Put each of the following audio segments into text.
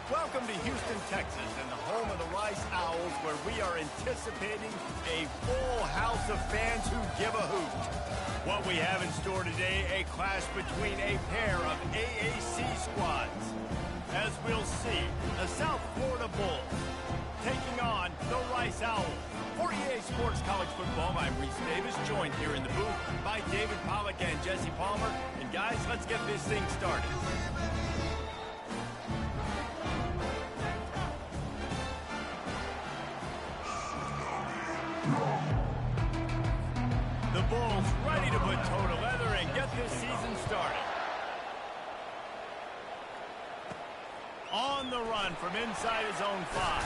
Welcome to Houston, Texas, and the home of the Rice Owls, where we are anticipating a full house of fans who give a hoot. What we have in store today, a clash between a pair of AAC squads. As we'll see, the South Florida Bulls taking on the Rice Owls. For EA Sports College Football, I'm Reese Davis, joined here in the booth by David Pollack and Jesse Palmer. And guys, let's get this thing started. The Bulls ready to put toe to leather and get this season started. On the run from inside his own 5.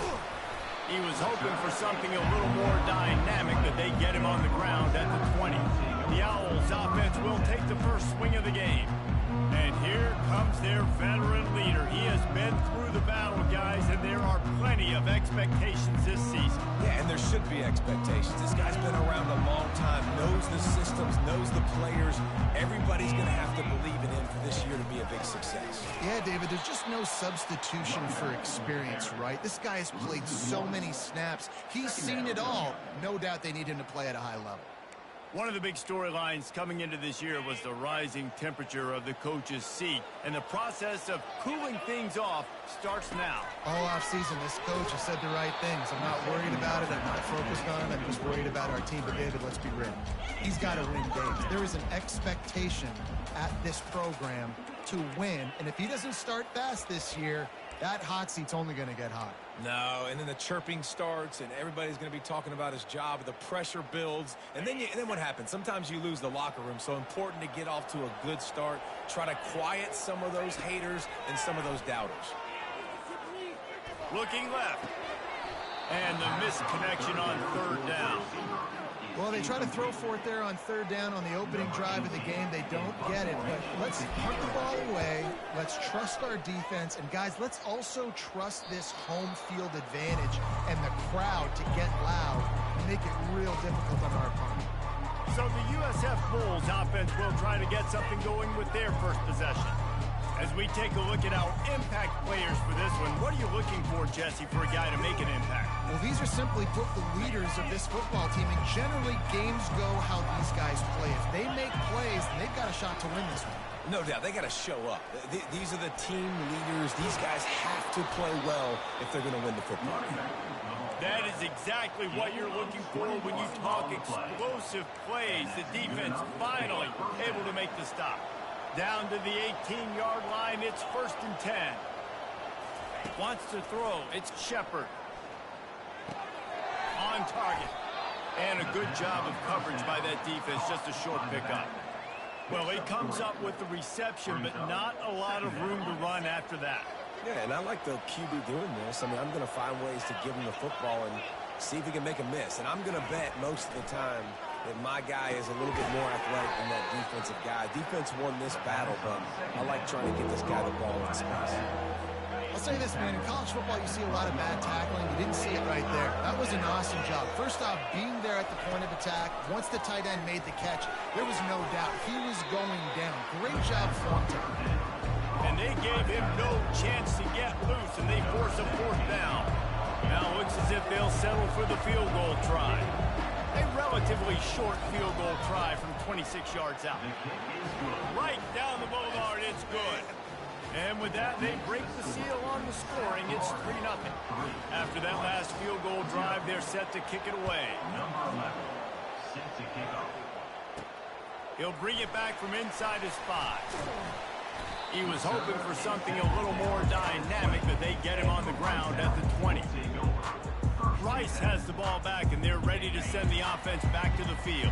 He was hoping for something a little more dynamic, but they get him on the ground at the 20. The Owls offense will take the first swing of the game. And here comes their veteran leader. He has been through the battle, guys, and there are plenty of expectations this season. Yeah, and there should be expectations. This guy's been around a long time, knows the systems, knows the players. Everybody's going to have to believe in him for this year to be a big success. Yeah, David, there's just no substitution for experience, right? This guy has played so many snaps. He's seen it all. No doubt they need him to play at a high level. One of the big storylines coming into this year was the rising temperature of the coach's seat, and the process of cooling things off starts now. All offseason, this coach has said the right things. I'm not worried about it. I'm not focused on it. I'm just worried about our team. But, David, let's be real. He's got to win games. There is an expectation at this program to win, and if he doesn't start fast this year, that hot seat's only going to get hot. No, and then the chirping starts, and everybody's going to be talking about his job. The pressure builds, and then what happens? Sometimes you lose the locker room, so important to get off to a good start. Try to quiet some of those haters and some of those doubters. Looking left. And the misconnection on third down. Well, they try to throw for it there on third down on the opening drive of the game. They don't get it. But let's punt the ball away. Let's trust our defense. And, guys, let's also trust this home field advantage and the crowd to get loud and make it real difficult on our opponent. So the USF Bulls offense will try to get something going with their first possession. As we take a look at our impact players for this one, what are you looking for, Jesse, for a guy to make an impact? Well, these are simply put the leaders of this football team, and generally games go how these guys play. If they make plays, then they've got a shot to win this one. No doubt, they got to show up. These are the team leaders. These guys have to play well if they're going to win the football game. That is exactly what you're looking for when you talk explosive plays. The defense finally able to make the stop. Down to the 18-yard line, it's 1st and 10. Wants to throw, it's Shepard. On target. And a good job of coverage by that defense, just a short pickup. Well, he comes up with the reception, but not a lot of room to run after that. Yeah, and I like the QB doing this. I mean, I'm going to find ways to give him the football and see if he can make a miss. And I'm going to bet most of the time that my guy is a little bit more athletic than that defensive guy. Defense won this battle, but I like trying to get this guy the ball in space. I'll say this, man. In college football, you see a lot of bad tackling. You didn't see it right there. That was an awesome job. First off, being there at the point of attack. Once the tight end made the catch, there was no doubt he was going down. Great job form time. And they gave him no chance to get loose, and they force a 4th down. Now it looks as if they'll settle for the field goal try. A relatively short field goal try from 26 yards out. Right down the boulevard, it's good. And with that, they break the seal on the scoring. It's 3-0. After that last field goal drive, they're set to kick it away. He'll bring it back from inside his 5. He was hoping for something a little more dynamic, but they get him on the ground at the 20. Rice has the ball back, and they're ready to send the offense back to the field.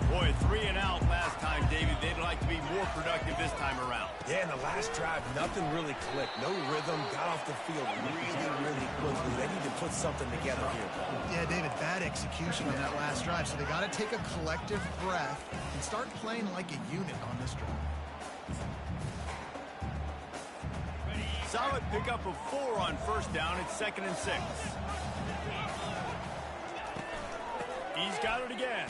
Boy, 3 and out last time, David. They'd like to be more productive this time around. Yeah, in the last drive, nothing really clicked. No rhythm, got off the field really quickly. They need to put something together here. Yeah, David, bad execution on that last drive. So they got to take a collective breath and start playing like a unit on this drive. Solid pickup of 4 on 1st down. It's 2nd and 6. He's got it again.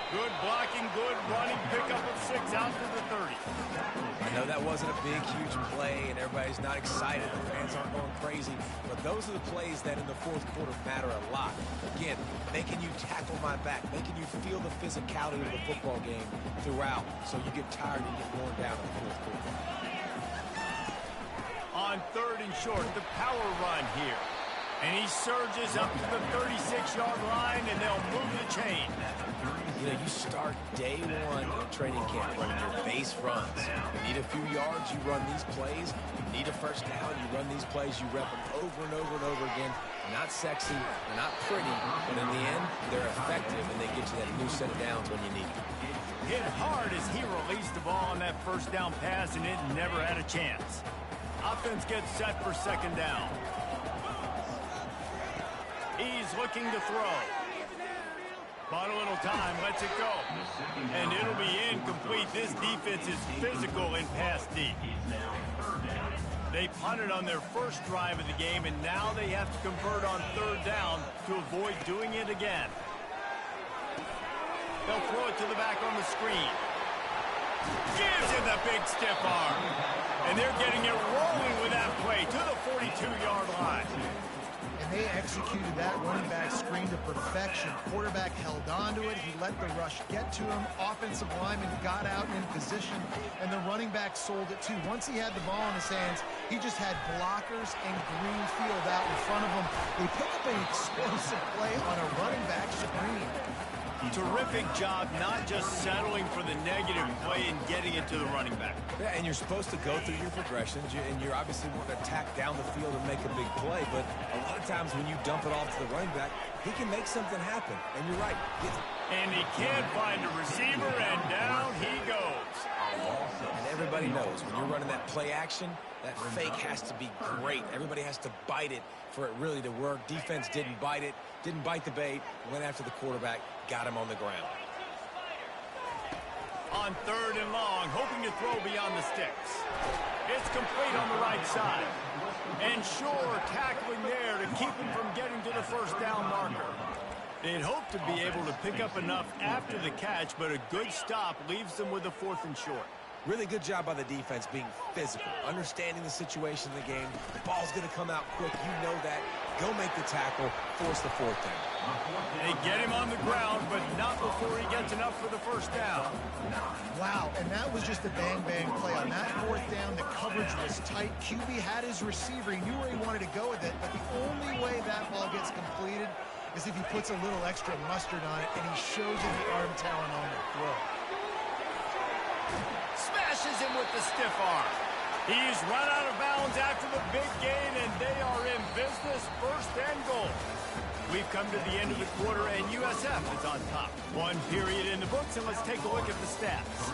Good blocking, good running, pickup of 6 out to the 30. I know that wasn't a big, huge play, and everybody's not excited. The fans aren't going crazy. But those are the plays that in the fourth quarter matter a lot. Again, making you tackle my back, making you feel the physicality of the football game throughout, so you get tired and get worn down in the fourth quarter. On 3rd and short, the power run here. And he surges up to the 36-yard line, and they'll move the chain. You know, you start day one of training camp running your base runs. You need a few yards, you run these plays. You need a first down, you run these plays. You rep them over and over and over again. Not sexy, they're not pretty, but in the end, they're effective, and they get you that new set of downs when you need it. Hit hard as he released the ball on that first down pass, and it never had a chance. Offense gets set for 2nd down. He's looking to throw. Bought a little time, lets it go. And it'll be incomplete. This defense is physical in pass deep. They punted on their first drive of the game, and now they have to convert on 3rd down to avoid doing it again. They'll throw it to the back on the screen. Gives him the big stiff arm. And they're getting it rolling with that play to the 42-yard line. They executed that running back screen to perfection. Quarterback held on to it. He let the rush get to him. Offensive lineman got out in position, and the running back sold it too. Once he had the ball in his hands, he just had blockers and green field out in front of him. They pick up an explosive play on a running back screen. Terrific job not just settling for the negative play and getting it to the running back. Yeah, and you're supposed to go through your progressions, and you're obviously wanting to attack down the field and make a big play, but a lot of times when you dump it off to the running back, he can make something happen, and you're right. And he can't find a receiver, and down he goes. And everybody knows when you're running that play action, that fake has to be great. Everybody has to bite it for it really to work. Defense didn't bite it, didn't bite the bait, went after the quarterback, got him on the ground. On 3rd and long, hoping to throw beyond the sticks. It's complete on the right side. And Shore tackling there to keep him from getting to the first down marker. They'd hoped to be able to pick up enough after the catch, but a good stop leaves them with a 4th and short. Really good job by the defense being physical, understanding the situation in the game. The ball's going to come out quick. You know that. Go make the tackle, force the 4th down. They get him on the ground, but not before he gets enough for the first down. Wow, and that was just a bang-bang play. On that 4th down, the coverage was tight. QB had his receiver. He knew where he wanted to go with it, but the only way that ball gets completed is if he puts a little extra mustard on it, and he shows you the arm talent on the throw. Smashes him with the stiff arm. He's run out of bounds after the big gain, and they are in business, 1st and goal. We've come to the end of the quarter, and USF is on top. 1 period in the books, and let's take a look at the stats.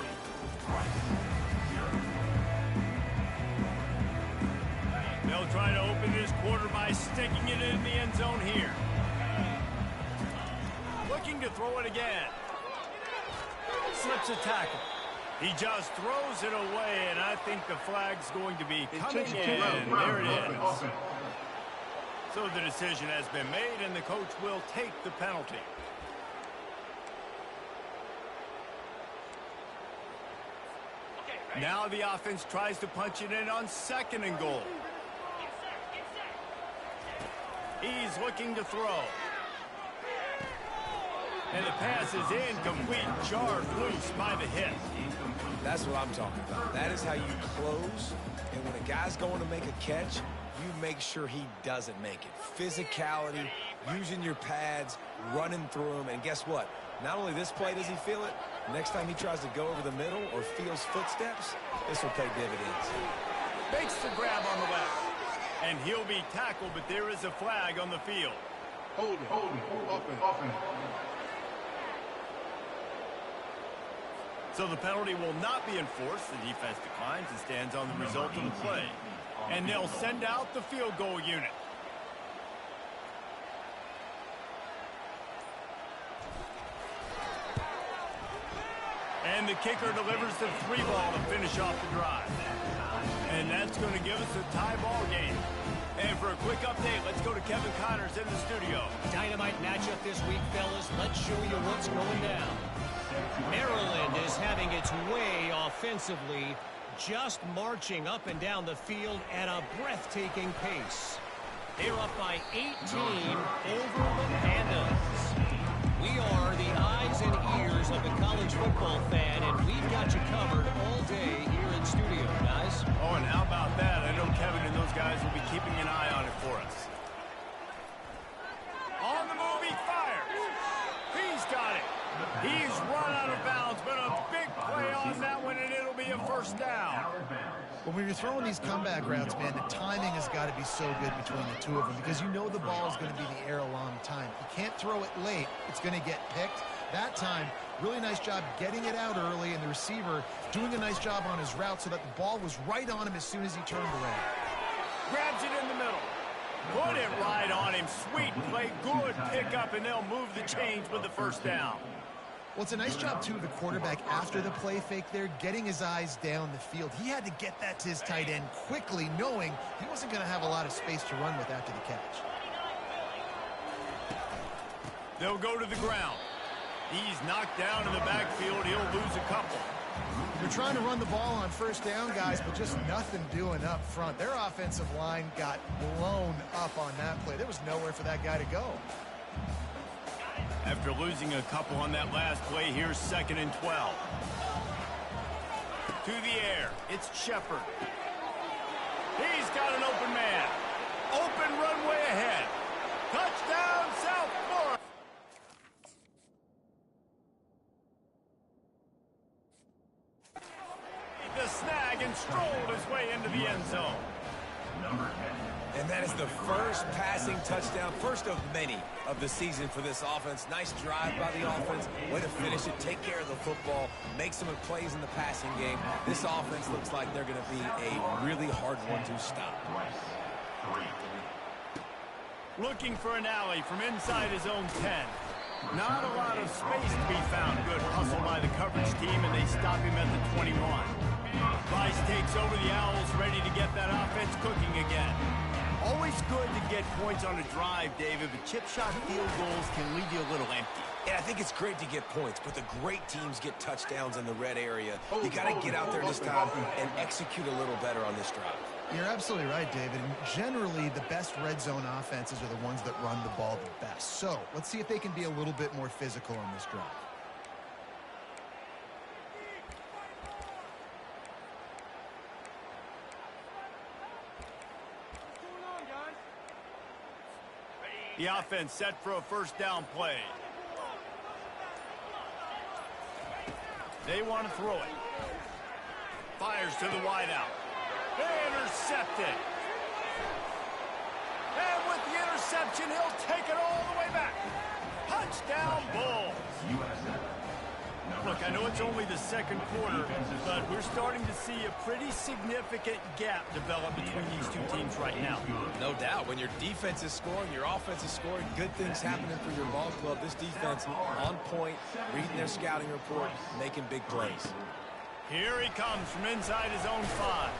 They'll try to open this quarter by sticking it in the end zone here. Looking to throw it again. Slips a tackle. He just throws it away, and I think the flag's going to be coming in. There it is. So the decision has been made, and the coach will take the penalty. Now the offense tries to punch it in on 2nd and goal. He's looking to throw. And the pass is incomplete, jarred loose by the hit. That's what I'm talking about. That is how you close. And when a guy's going to make a catch, you make sure he doesn't make it. Physicality, using your pads, running through them. And guess what? Not only this play does he feel it, next time he tries to go over the middle or feels footsteps, this will pay dividends. Makes the grab on the left. And he'll be tackled, but there is a flag on the field. Hold it. So the penalty will not be enforced. The defense declines and stands on the result of the play. And they'll send out the field goal unit. And the kicker delivers the 3 ball to finish off the drive. And that's going to give us a tie ball game. And for a quick update, let's go to Kevin Connors in the studio. Dynamite matchup this week, fellas. Let's show you what's going down. Maryland is having its way offensively, just marching up and down the field at a breathtaking pace. They're up by 18 over the Pandas. We are the eyes and ears of the college football fan, and we've got you covered all day here in studio, guys. Oh, and how about that? I know Kevin and those guys will be keeping an eye on it for us. On the move, he fires. He's got it. He's run out of bounds, but a big play on that one, and it'll be a first down. When you're throwing these comeback routes, man, the timing has got to be so good between the two of them because you know the ball is going to be in the air a long time. You can't throw it late. It's going to get picked. That time, really nice job getting it out early, and the receiver doing a nice job on his route so that the ball was right on him as soon as he turned around. Grabs it in the middle. Put it right on him. Sweet play. Good pickup, and they'll move the chains with the first down. Well, it's a nice job, too, of the quarterback after the play fake there, getting his eyes down the field. He had to get that to his tight end quickly, knowing he wasn't going to have a lot of space to run with after the catch. They'll go to the ground. He's knocked down in the backfield. He'll lose a couple. They're trying to run the ball on first down, guys, but just nothing doing up front. Their offensive line got blown up on that play. There was nowhere for that guy to go. After losing a couple on that last play, here's 2nd and 12. To the air. It's Shepard. He's got an open man. Open runway ahead. Touchdown, South Florida. The snag and strolled his way into the end zone. And that is the first passing touchdown, first of many of the season for this offense. Nice drive by the offense. Way to finish it, take care of the football, make some plays in the passing game. This offense looks like they're going to be a really hard one to stop. Looking for an alley from inside his own 10. Not a lot of space to be found. Good hustle by the coverage team, and they stop him at the 21. Rice takes over the Owls, ready to get that offense cooking again. Always good to get points on a drive, David, but chip shot field goals can leave you a little empty. And I think it's great to get points, but the great teams get touchdowns in the red area. You got to get out there this time and execute a little better on this drive. You're absolutely right, David. And generally, the best red zone offenses are the ones that run the ball the best. So let's see if they can be a little bit more physical on this drive. The offense set for a first down play. They want to throw it. Fires to the wideout. Intercepted. And with the interception, he'll take it all the way back. Touchdown, Bulls. Look, I know it's only the second quarter, but we're starting to see a pretty significant gap develop between these two teams right now. No doubt. When your defense is scoring, your offense is scoring, good things happening for your ball club. This defense on point, reading their scouting report, making big plays. Here he comes from inside his own 5.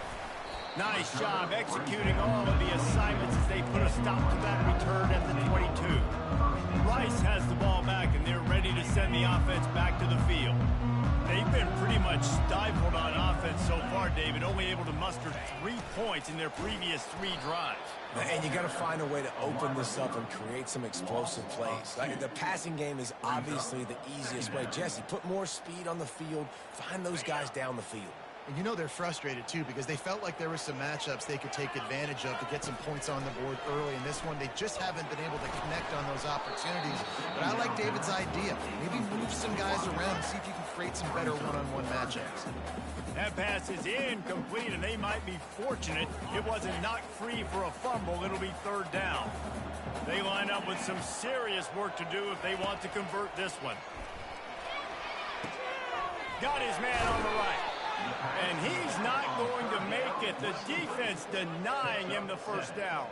Nice job executing all of the assignments as they put a stop to that return at the 22. Rice has the ball back, and they're ready to send the offense back to the field. They've been pretty much stifled on offense so far, David, only able to muster 3 points in their previous 3 drives. And you got to find a way to open this up and create some explosive plays. The passing game is obviously the easiest way. Jesse, put more speed on the field, find those guys down the field. And you know they're frustrated, too, because they felt like there were some matchups they could take advantage of to get some points on the board early. In this one, they just haven't been able to connect on those opportunities. But I like David's idea. Maybe move some guys around and see if you can create some better one-on-one matchups. That pass is incomplete, and they might be fortunate it wasn't knocked free for a fumble. It'll be 3rd down. They line up with some serious work to do if they want to convert this one. Got his man on the right. And he's not going to make it. The defense denying him the first down.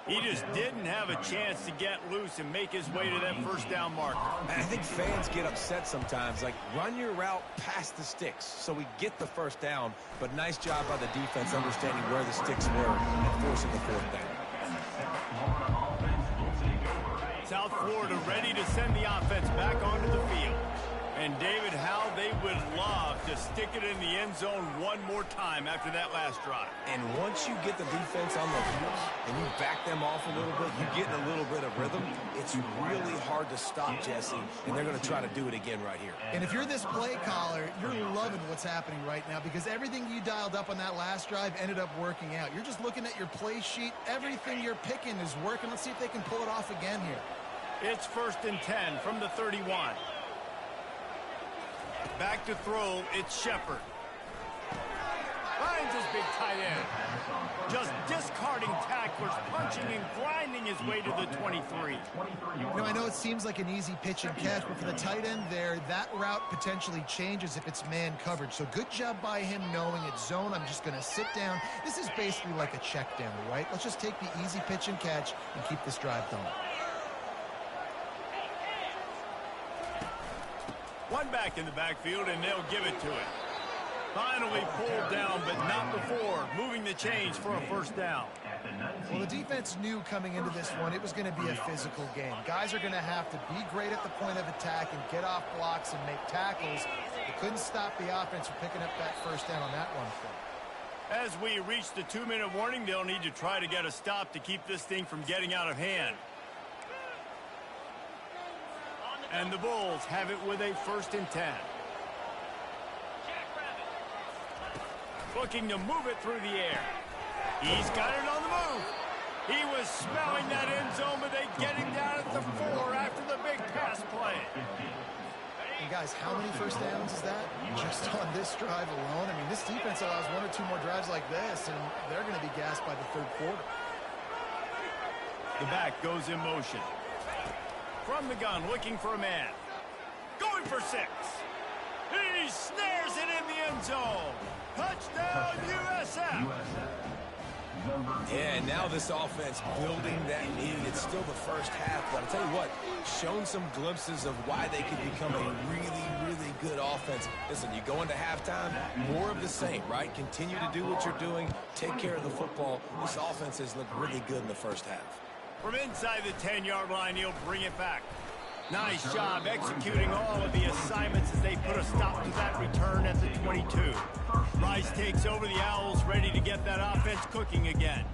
He just didn't have a chance to get loose and make his way to that first down marker. I think fans get upset sometimes. Like, run your route past the sticks so we get the first down. But nice job by the defense understanding where the sticks were and forcing the 4th down. South Florida ready to send the offense back onto the field. And David, how they would love to stick it in the end zone one more time after that last drive. And once you get the defense on their heels and you back them off a little bit, you get in a little bit of rhythm, it's really hard to stop, Jesse, and they're going to try to do it again right here. And if you're this play caller, you're loving what's happening right now because everything you dialed up on that last drive ended up working out. You're just looking at your play sheet. Everything you're picking is working. Let's see if they can pull it off again here. It's 1st and 10 from the 31. Back to throw, it's Shepard. Finds his big tight end. Just discarding tacklers, punching and grinding his way to the 23. I know it seems like an easy pitch and catch, but for the tight end there, that route potentially changes if it's man coverage. So good job by him knowing it's zone. I'm just going to sit down. This is basically like a check down, right? Let's just take the easy pitch and catch and keep this drive going. One back in the backfield, and they'll give it to it. Finally pulled down, but not before. Moving the chains for a first down. Well, the defense knew coming into this one it was going to be a physical game. Guys are going to have to be great at the point of attack and get off blocks and make tackles. They couldn't stop the offense from picking up that first down on that one play. As we reach the 2-minute warning, they'll need to try to get a stop to keep this thing from getting out of hand. And the Bulls have it with a 1st and 10. Looking to move it through the air. He's got it on the move. He was smelling that end zone, but they get him down at the 4 after the big pass play. And guys, how many first downs is that? Just on this drive alone. I mean, this defense allows 1 or 2 more drives like this, and they're going to be gassed by the 3rd quarter. The back goes in motion. From the gun, looking for a man. Going for 6. He snares it in the end zone. Touchdown, USF. Yeah, and now this offense building that lead. It's still the first half, but I'll tell you what, shown some glimpses of why they could become a really, really good offense. Listen, you go into halftime, more of the same, right? Continue to do what you're doing, take care of the football. This offense has looked really good in the first half. From inside the 10-yard line, he'll bring it back. Nice job executing all of the assignments as they put a stop to that return at the 22. Rice takes over the Owls, ready to get that offense cooking again.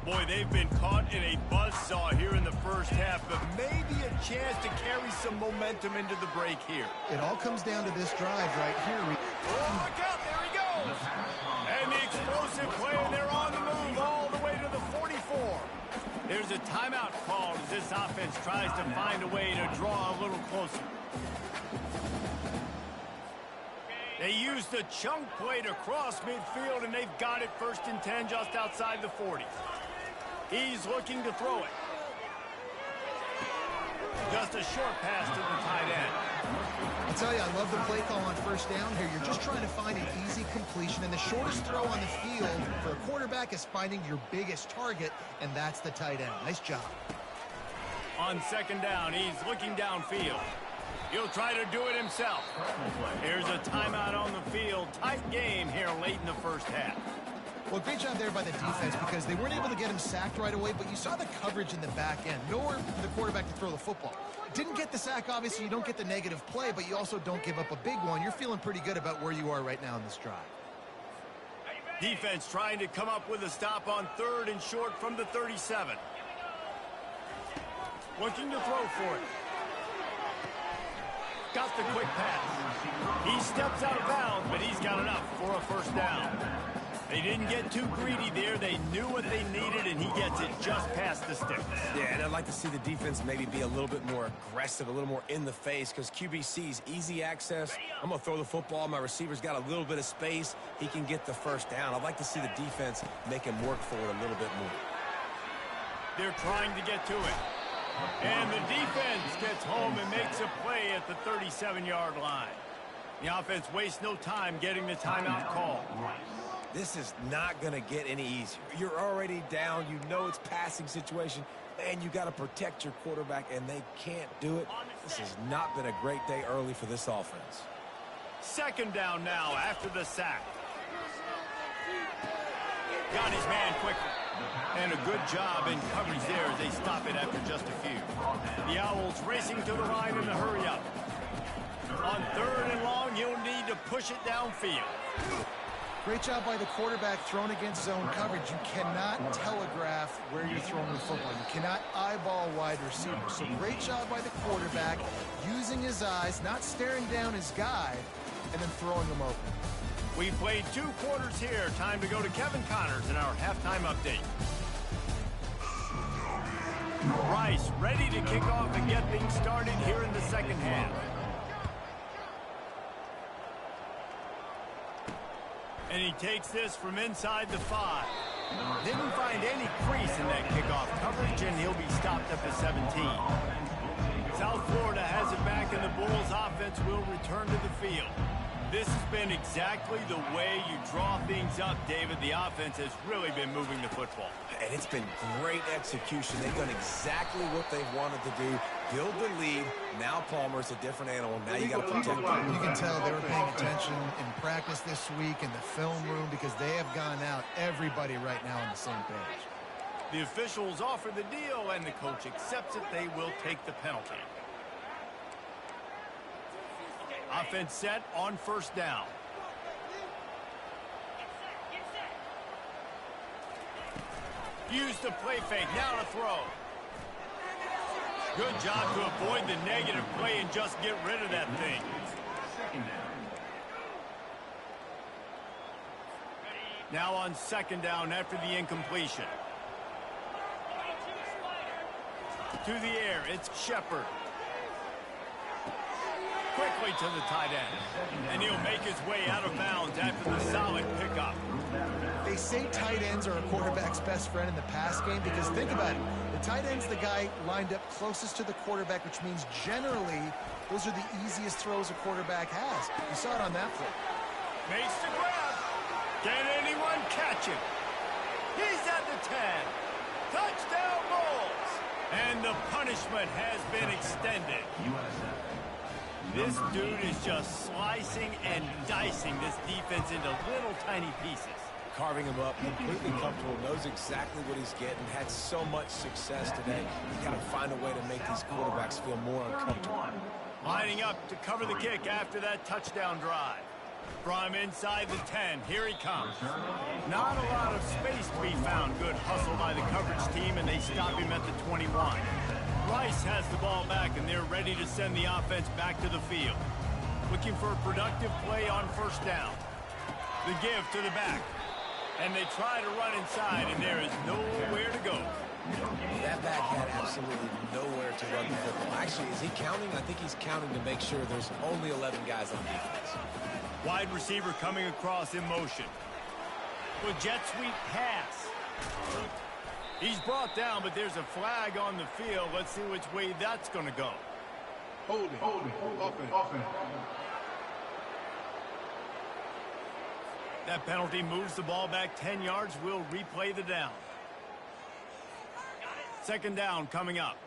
Boy, they've been caught in a buzzsaw here in the first half, but maybe a chance to carry some momentum into the break here. It all comes down to this drive right here. Oh, look out, there he goes! And the explosive play, and they're on the move all the way to the 44. There's a timeout called as this offense tries to find a way to draw a little closer. They used the chunk play to cross midfield, and they've got it 1st and 10 just outside the 40. He's looking to throw it. Just a short pass to the tight end. I'll tell you, I love the play call on first down here. You're just trying to find an easy completion, and the shortest throw on the field for a quarterback is finding your biggest target, and that's the tight end. Nice job. On 2nd down, he's looking downfield. He'll try to do it himself. Here's a timeout on the field. Tight game here late in the first half. Well, great job there by the defense because they weren't able to get him sacked right away, but you saw the coverage in the back end. Nowhere for the quarterback to throw the football. Didn't get the sack, obviously. You don't get the negative play, but you also don't give up a big one. You're feeling pretty good about where you are right now in this drive. Defense trying to come up with a stop on 3rd and short from the 37. Looking to throw for it. Got the quick pass. He steps out of bounds, but he's got enough for a first down. They didn't get too greedy there. They knew what they needed, and he gets it just past the sticks. Yeah, and I'd like to see the defense maybe be a little bit more aggressive, a little more in the face, because QB sees easy access. I'm going to throw the football. My receiver's got a little bit of space. He can get the first down. I'd like to see the defense make him work for it a little bit more. They're trying to get to it. And the defense gets home and makes a play at the 37-yard line. The offense wastes no time getting the timeout call. This is not going to get any easier. You're already down. You know it's passing situation, and you got to protect your quarterback, and they can't do it. This has not been a great day early for this offense. 2nd down now after the sack. Got his man quickly. And a good job in coverage there as they stop it after just a few. The Owls racing to the line in the hurry up. On 3rd and long, you'll need to push it downfield. Great job by the quarterback thrown against zone coverage. You cannot telegraph where you're throwing the football. You cannot eyeball wide receivers. So great job by the quarterback using his eyes, not staring down his guy, and then throwing him open. We played 2 quarters here. Time to go to Kevin Connors in our halftime update. Rice ready to kick off and get things started here in the second half. And he takes this from inside the 5. Didn't find any crease in that kickoff coverage, and he'll be stopped up to 17. South Florida has it back, and the Bulls offense will return to the field. This has been exactly the way you draw things up, David. The offense has really been moving the football. And it's been great execution. They've done exactly what they've wanted to do. Build the lead. Now Palmer's a different animal. Now you got to protect him. You can tell they were paying attention in practice this week in the film room because they have gone out, everybody right now on the same page. The officials offer the deal, and the coach accepts it. They will take the penalty. Offense set on 1st down. Use the play fake. Now to throw. Good job to avoid the negative play and just get rid of that thing. Now on 2nd down after the incompletion. To the air, it's Shepard. Quickly to the tight end. And he'll make his way out of bounds after the solid pickup. They say tight ends are a quarterback's best friend in the pass game because think about it. The tight end's the guy lined up closest to the quarterback, which means generally those are the easiest throws a quarterback has. You saw it on that play. Makes the grab. Can anyone catch him? He's at the 10. Touchdown Bulls. And the punishment has been extended. This dude is just slicing and dicing this defense into little tiny pieces. Carving him up, completely comfortable, knows exactly what he's getting, had so much success today. You got to find a way to make these quarterbacks feel more uncomfortable. Lining up to cover the kick after that touchdown drive. From inside the 10, here he comes. Not a lot of space to be found. Good hustle by the coverage team, and they stop him at the 21. Rice has the ball back, and they're ready to send the offense back to the field. Looking for a productive play on 1st down. The give to the back. And they try to run inside, and there is nowhere to go. That back had absolutely nowhere to run the football. Actually, is he counting? I think he's counting to make sure there's only 11 guys on defense. Wide receiver coming across in motion. With jet sweep pass. He's brought down, but there's a flag on the field. Let's see which way that's going to go. Holding. Offense. That penalty moves the ball back 10 yards. We'll replay the down. 2nd down coming up.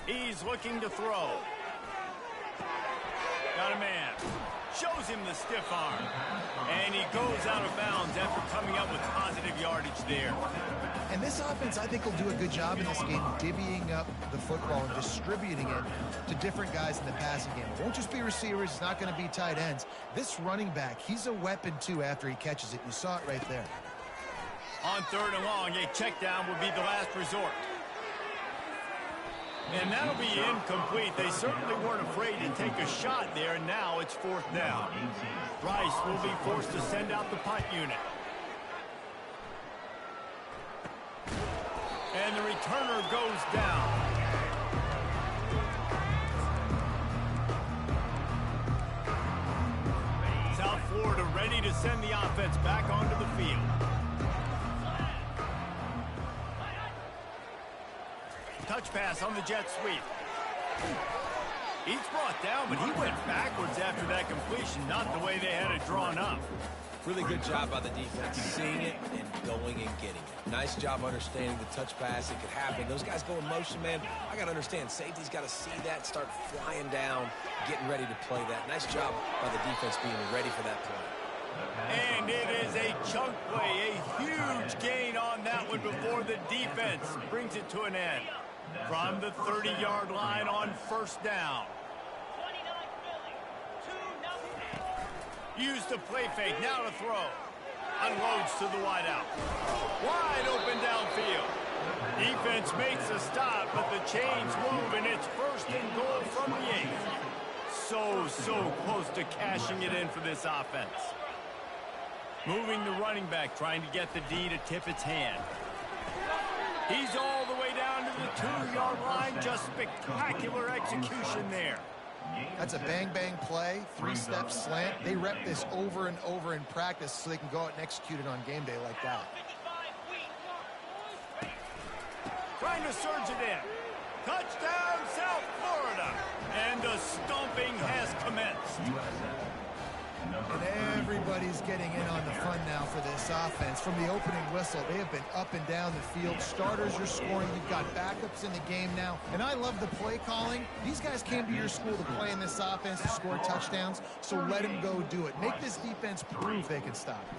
He's looking to throw. Got a man. Shows him the stiff arm. And he goes out of bounds after coming up with positive yardage there. And this offense, I think, will do a good job in this game divvying up the football and distributing it to different guys in the passing game. It won't just be receivers. It's not going to be tight ends. This running back, he's a weapon, too, after he catches it. You saw it right there. On 3rd and long, a check down would be the last resort. And that'll be incomplete. They certainly weren't afraid to take a shot there, and now it's 4th down. Rice will be forced to send out the punt unit. And the returner goes down. South Florida ready to send the offense back onto the field. Touch pass on the jet sweep. He's brought down, but he went backwards after that completion, not the way they had it drawn up. Really good job by the defense, seeing it and going and getting it. Nice job understanding the touch pass. It could happen. Those guys go in motion, man. I got to understand, safety's got to see that, start flying down, getting ready to play that. Nice job by the defense being ready for that play. And it is a chunk play, a huge gain on that one before the defense brings it to an end. From the 30-yard line on first down. Used to play fake, now to throw. Unloads to the wideout. Wide open downfield. Defense makes a stop, but the chains move, and it's first and goal from the 8. So close to cashing it in for this offense. Moving the running back, trying to get the D to tip its hand. He's all the way down to the 2-yard line. Just spectacular execution there. That's a bang-bang play, 3-step slant. They rep this over and over in practice so they can go out and execute it on game day like that. Trying to surge it in. Touchdown, South Florida. And the stomping has commenced. And everybody's getting in on the fun now for this offense. From the opening whistle, they have been up and down the field. Starters are scoring. You've got backups in the game now. And I love the play calling. These guys came to your school to play in this offense to score touchdowns, so let them go do it. Make this defense prove they can stop you.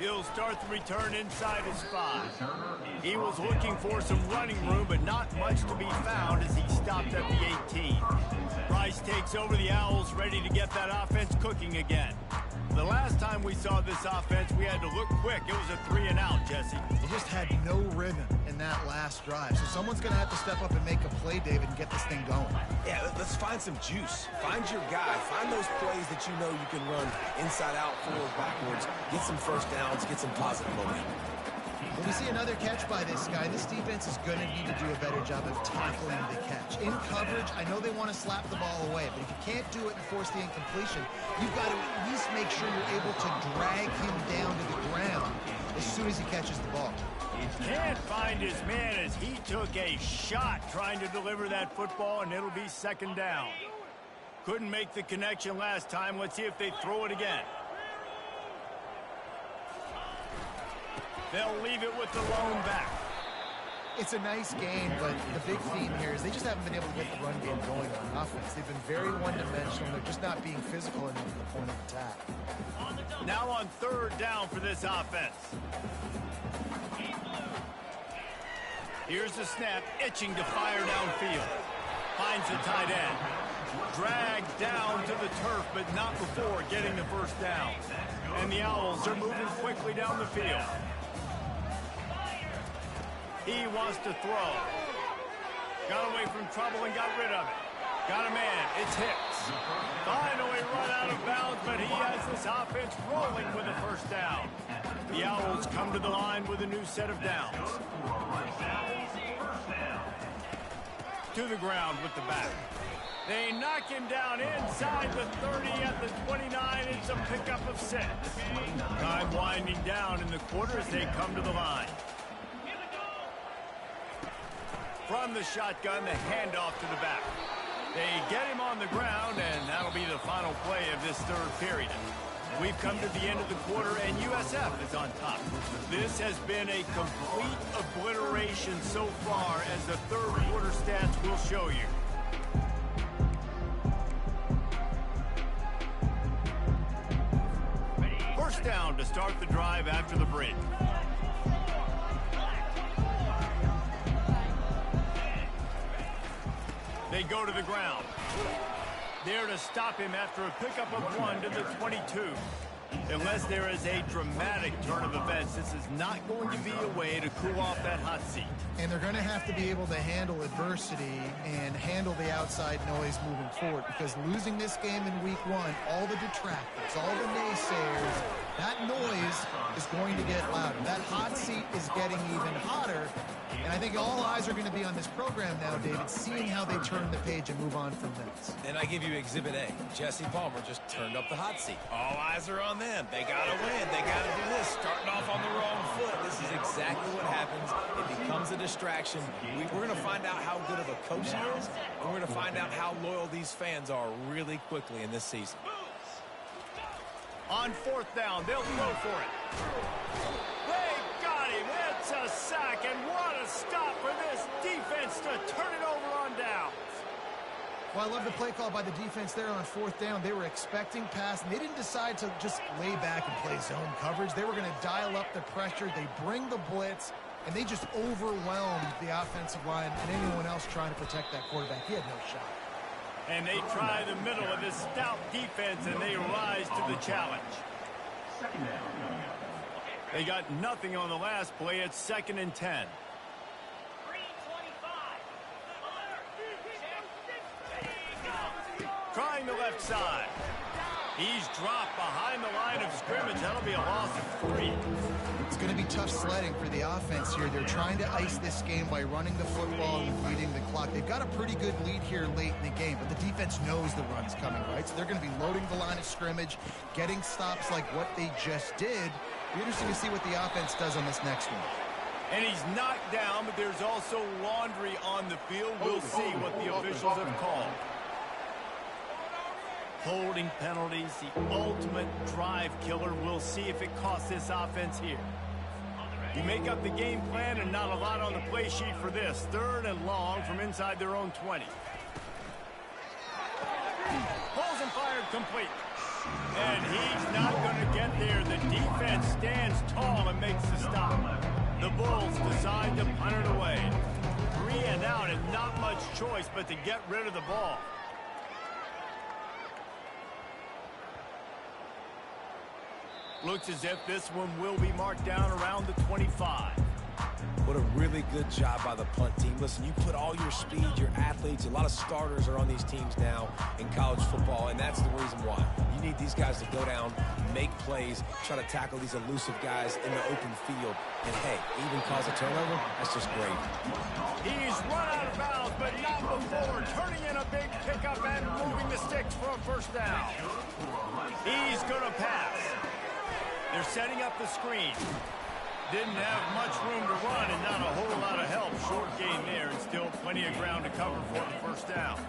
He'll start the return inside his 5. He was looking for some running room, but not much to be found as he stopped at the 18. Rice takes over the Owls, ready to get that offense cooking again. The last time we saw this offense, we had to look quick. It was a 3-and-out, Jesse. They just had no rhythm in that last drive. So someone's going to have to step up and make a play, David, and get this thing going. Yeah, let's find some juice. Find your guy. Find those plays that you know you can run inside out, forward, backwards. Get some first downs. Get some positive momentum. When we see another catch by this guy, this defense is going to need to do a better job of tackling the catch. In coverage, I know they want to slap the ball away, but if you can't do it and force the incompletion, you've got to at least make sure you're able to drag him down to the ground as soon as he catches the ball. Can't find his man as he took a shot trying to deliver that football, and it'll be second down. Couldn't make the connection last time. Let's see if they throw it again. They'll leave it with the lone back. It's a nice game, but the big theme here is they just haven't been able to get the run game going on offense. They've been very one-dimensional. They're just not being physical enough at the point of attack. Now on third down for this offense. Here's the snap, itching to fire downfield. Finds the tight end. Dragged down to the turf, but not before getting the first down. And the Owls are moving quickly down the field. He wants to throw. Got away from trouble and got rid of it. Got a man. It's Hicks. Finally run out of bounds, but he has this offense rolling with a first down. The Owls come to the line with a new set of downs. To the ground with the back. They knock him down inside the 30 at the 29. It's a pickup of 6. Time winding down in the quarter as they come to the line. From the shotgun, the handoff to the back. They get him on the ground, and that'll be the final play of this third period. We've come to the end of the quarter, and USF is on top. This has been a complete obliteration so far, as the third quarter stats will show you. First down to start the drive after the break. They go to the ground. There to stop him after a pickup of 1 to the 22. Unless there is a dramatic turn of events, this is not going to be a way to cool off that hot seat. And they're going to have to be able to handle adversity and handle the outside noise moving forward, because losing this game in week 1, all the detractors, all the naysayers, that noise is going to get louder. That hot seat is getting even hotter. And I think all eyes are going to be on this program now, David, seeing how they turn the page and move on from this. And I give you Exhibit A. Jesse Palmer just turned up the hot seat. All eyes are on them. They got to win. They got to do this. Starting off on the wrong foot. This is exactly what happens. It becomes a distraction. We're going to find out how good of a coach he is, and we're going to find out how loyal these fans are really quickly in this season. On fourth down, they'll throw for it. They got him. It's a sack, and what a stop for this defense to turn it over on downs. Well, I love the play call by the defense there on fourth down. They were expecting pass, and they didn't decide to just lay back and play zone coverage. They were going to dial up the pressure. They bring the blitz, and they just overwhelmed the offensive line and anyone else trying to protect that quarterback. He had no shot. And they try the middle of this stout defense, and they rise to the challenge. They got nothing on the last play. It's 2nd and 10. Trying the left side. He's dropped behind the line of scrimmage. That'll be a loss of 3. It's going to be tough sledding for the offense here. They're trying to ice this game by running the football and beating the clock. They've got a pretty good lead here late in the game, but the defense knows the run's coming, right? So they're going to be loading the line of scrimmage, getting stops like what they just did. Be interesting to see what the offense does on this next one. And he's knocked down, but there's also laundry on the field. We'll see what the officials have called. Holding penalties, the ultimate drive killer. We'll see if it costs this offense here. You make up the game plan and not a lot on the play sheet for this. 3rd and long from inside their own 20. Pulls and fired complete. And he's not going to get there. The defense stands tall and makes the stop. The Bulls decide to punt it away. 3 and out and not much choice but to get rid of the ball. Looks as if this one will be marked down around the 25. What a really good job by the punt team. Listen, you put all your speed, your athletes, a lot of starters are on these teams now in college football, and that's the reason why. You need these guys to go down, make plays, try to tackle these elusive guys in the open field. And, hey, even cause a turnover, that's just great. He's run out of bounds, but not before. Turning in a big pickup and moving the sticks for a first down. He's going to pass. They're setting up the screen. Didn't have much room to run and not a whole lot of help. Short gain there and still plenty of ground to cover for the first down.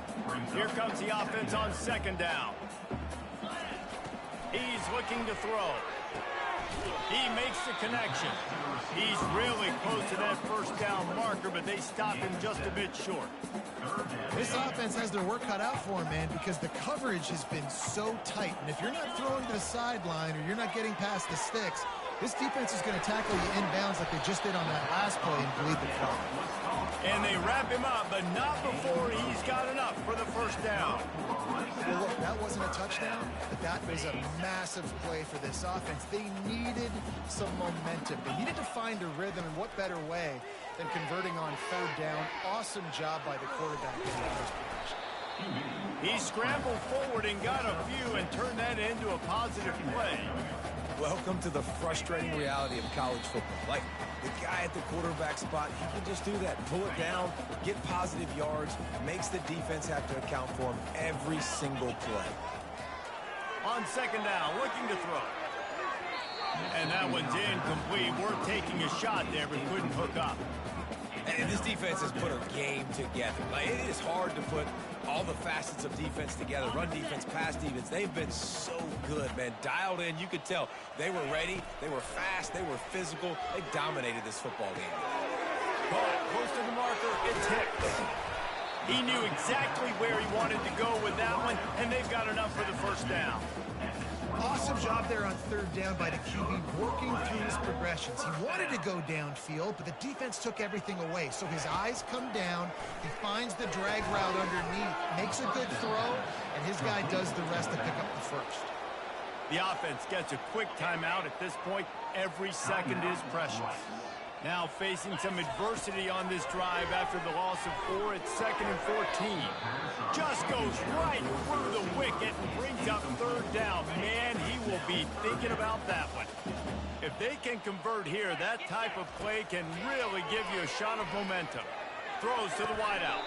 Here comes the offense on 2nd down. He's looking to throw. He makes the connection. He's really close to that first down marker, but they stop him just a bit short. This offense has their work cut out for them, man, because the coverage has been so tight. And if you're not throwing to the sideline or you're not getting past the sticks, this defense is going to tackle you inbounds like they just did on that last play and bleed the clock. And they wrap him up, but not before he's got enough for the first down. Well, look, that wasn't a touchdown, but that was a massive play for this offense. They needed some momentum. They needed to find a rhythm, and what better way than converting on 3rd down. Awesome job by the quarterback in the first position. He scrambled forward and got a few and turned that into a positive play. Welcome to the frustrating reality of college football. Like, the guy at the quarterback spot, he can just do that. Pull it down, get positive yards, makes the defense have to account for him every single play. On 2nd down, looking to throw. And that one's incomplete. We're taking a shot there, but couldn't hook up. And this defense has put a game together. Like, it is hard to put all the facets of defense together. Run defense, pass defense. They've been so good, man. Dialed in. You could tell they were ready. They were fast. They were physical. They dominated this football game. Caught close to the marker. It's Hicks. He knew exactly where he wanted to go with that one, and they've got enough for the first down. Awesome job there on 3rd down by the QB, working through his progressions. He wanted to go downfield, but the defense took everything away. So his eyes come down, he finds the drag route underneath, makes a good throw, and his guy does the rest to pick up the first. The offense gets a quick timeout at this point. Every second is precious. Now facing some adversity on this drive after the loss of 4. It's 2nd and 14. Just goes right through the wicket and brings up 3rd down. Man, he will be thinking about that one. If they can convert here, that type of play can really give you a shot of momentum. Throws to the wideout.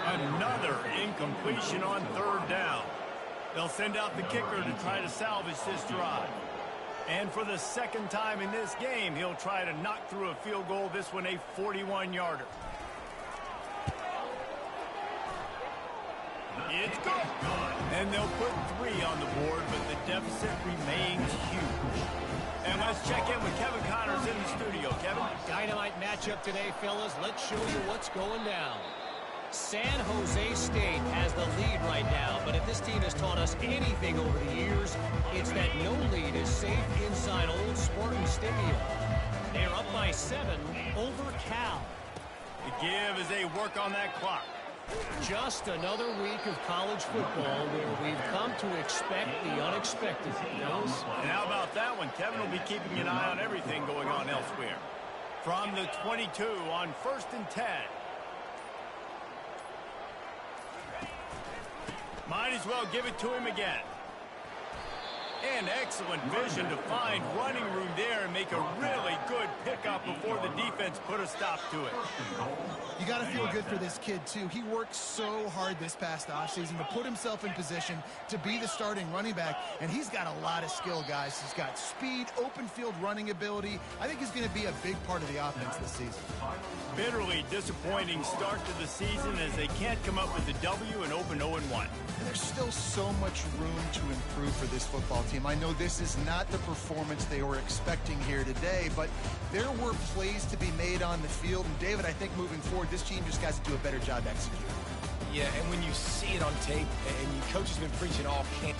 Another incompletion on 3rd down. They'll send out the kicker to try to salvage this drive. And for the 2nd time in this game, he'll try to knock through a field goal, this one a 41-yarder. It's good. And they'll put 3 on the board, but the deficit remains huge. And let's check in with Kevin Connors in the studio. Kevin? Dynamite matchup today, fellas. Let's show you what's going down. San Jose State has the lead right now, but if this team has taught us anything over the years, it's that no lead is safe inside Old Spartan Stadium. They're up by 7 over Cal. The give as they work on that clock. Just another week of college football where we've come to expect the unexpected. And how about that one? Kevin will be keeping an eye on everything going on elsewhere. From the 22 on 1st and 10. Might as well give it to him again. And excellent vision to find running room there and make a really good pickup before the defense put a stop to it. You got to feel good for this kid, too. He worked so hard this past offseason to put himself in position to be the starting running back, and he's got a lot of skill, guys. He's got speed, open field running ability. I think he's going to be a big part of the offense this season. Bitterly disappointing start to the season as they can't come up with a W and open 0-1. And there's still so much room to improve for this football team. I know this is not the performance they were expecting here today, but there were plays to be made on the field. And, David, I think moving forward, this team just has to do a better job executing. Yeah, and when you see it on tape, and your coach has been preaching all camp.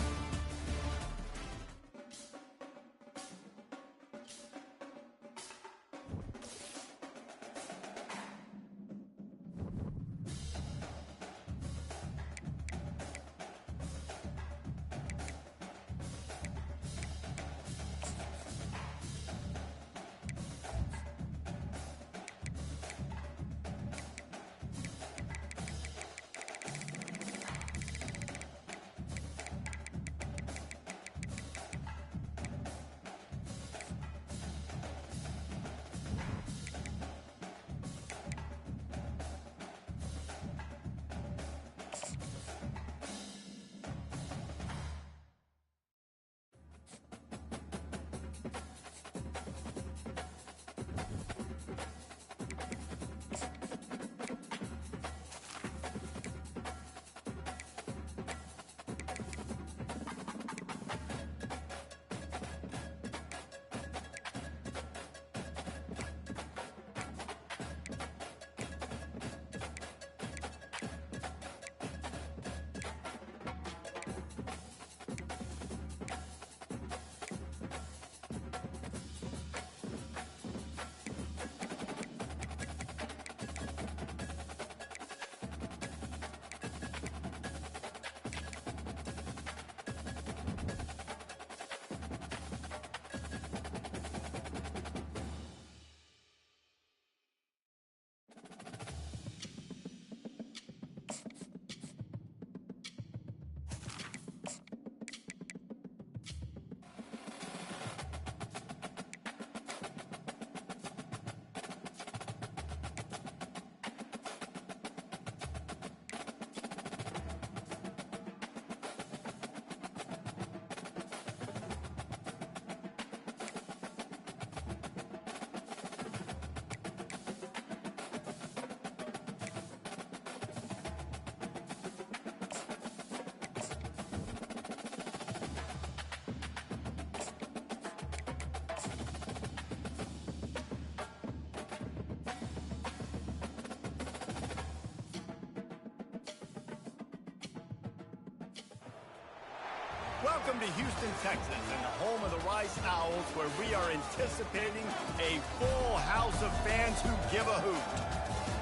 Welcome to Houston, Texas, and the home of the Rice Owls, where we are anticipating a full house of fans who give a hoot.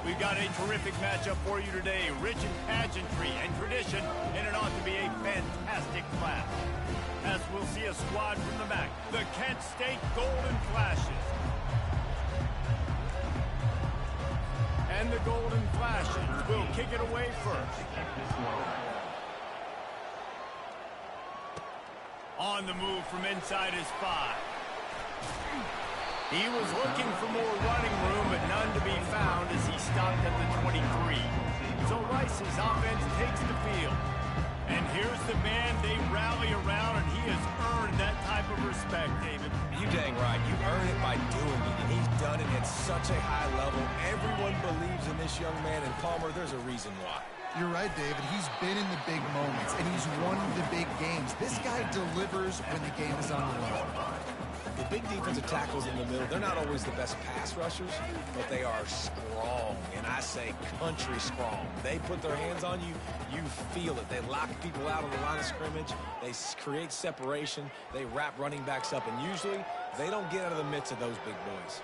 We've got a terrific matchup for you today, rich in pageantry and tradition, and it ought to be a fantastic clash. As we'll see a squad from the back, the Kent State Golden Flashes. And the Golden Flashes will kick it away first. On the move from inside his 5. He was looking for more running room, but none to be found as he stopped at the 23. So Rice's offense takes the field. And here's the man they rally around, and he has earned that type of respect, David. You dang right. You earn it by doing it, and he's done it at such a high level. Everyone believes in this young man, and Palmer, there's a reason why. You're right, David. He's been in the big moments, and he's won the big games. This guy delivers when the game is on the line. The big defensive tackles in the middle, they're not always the best pass rushers, but they are strong, and I say country strong. They put their hands on you, you feel it. They lock people out on the line of scrimmage. They create separation. They wrap running backs up, and usually they don't get out of the midst of those big boys.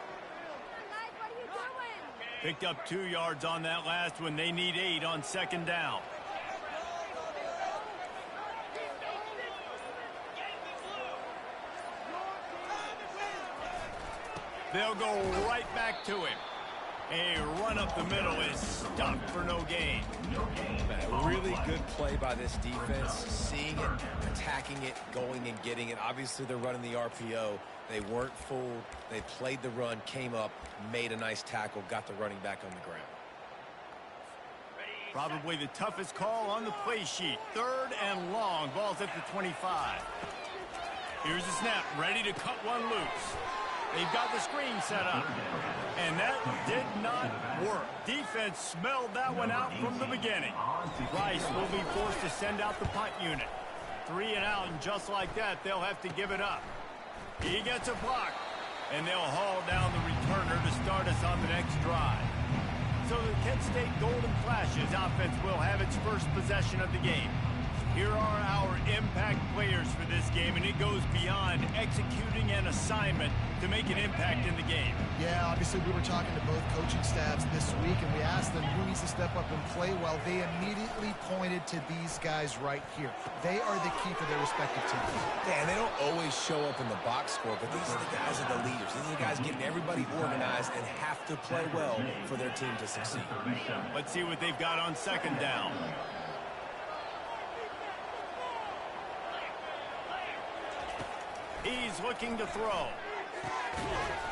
Picked up 2 yards on that last one. They need 8 on second down. They'll go right back to him. A run up the middle is stuffed for no gain. A really good play by this defense, seeing it, attacking it, going and getting it. Obviously, they're running the RPO. They weren't fooled. They played the run, came up, made a nice tackle, got the running back on the ground. Probably the toughest call on the play sheet. 3rd and long. Ball's at the 25. Here's the snap. Ready to cut one loose. They've got the screen set up. And that did not work. Defense smelled that one out from the beginning. Rice will be forced to send out the punt unit. 3 and out, and just like that, they'll have to give it up. He gets a block, and they'll haul down the returner to start us on the next drive. So the Kent State Golden Flashes offense will have its first possession of the game. Here are our impact players for this game, and it goes beyond executing an assignment to make an impact in the game. Yeah, obviously we were talking to both coaching staffs this week, and we asked them who needs to step up and play well. They immediately pointed to these guys right here. They are the key for their respective teams. Yeah, and they don't always show up in the box score, but these are the guys that are the leaders. These are the guys getting everybody organized and have to play well for their team to succeed. Let's see what they've got on second down. He's looking to throw.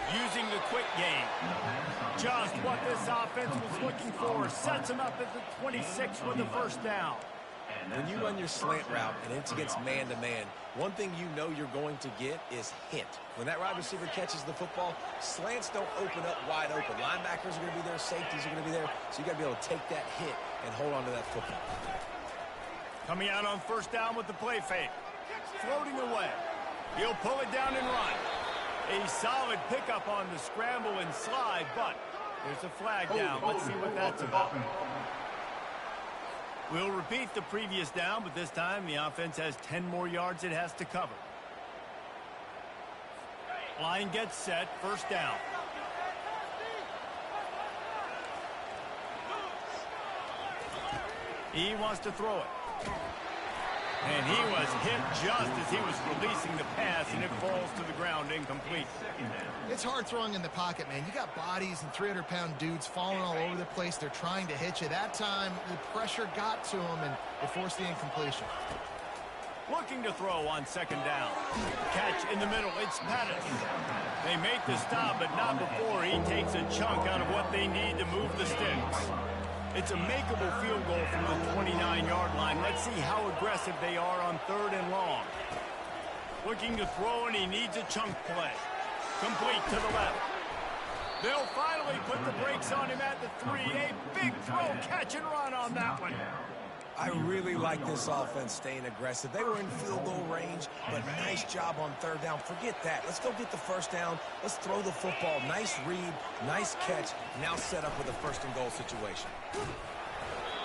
Using the quick game. Just what this offense was looking for. Sets him up at the 26 with the first down. When you run your slant route and it's against man-to-man, one thing you know you're going to get is hit. When that wide receiver catches the football, slants don't open up wide open. Linebackers are going to be there. Safeties are going to be there. So you got to be able to take that hit and hold on to that football. Coming out on first down with the play fake. Floating away. He'll pull it down and run. A solid pickup on the scramble and slide, but there's a flag down. Let's see what that's about. We'll repeat the previous down, but this time the offense has 10 more yards it has to cover. Line gets set, first down. He wants to throw it. And he was hit just as he was releasing the pass, and it falls to the ground incomplete. It's hard throwing in the pocket, man. You got bodies and 300-pound dudes falling all over the place. They're trying to hit you. That time, the pressure got to him, and it forced the incompletion. Looking to throw on second down. Catch in the middle. It's Pettis. They make the stop, but not before he takes a chunk out of what they need to move the sticks. It's a makeable field goal from the 29-yard line. Let's see how aggressive they are on 3rd and long. Looking to throw, and he needs a chunk play. Complete to the left. They'll finally put the brakes on him at the 3. A big throw, catch and run on that one. I really like this offense staying aggressive. They were in field goal range, but nice job on 3rd down. Forget that. Let's go get the first down. Let's throw the football. Nice read, nice catch. Now set up with a 1st and goal situation.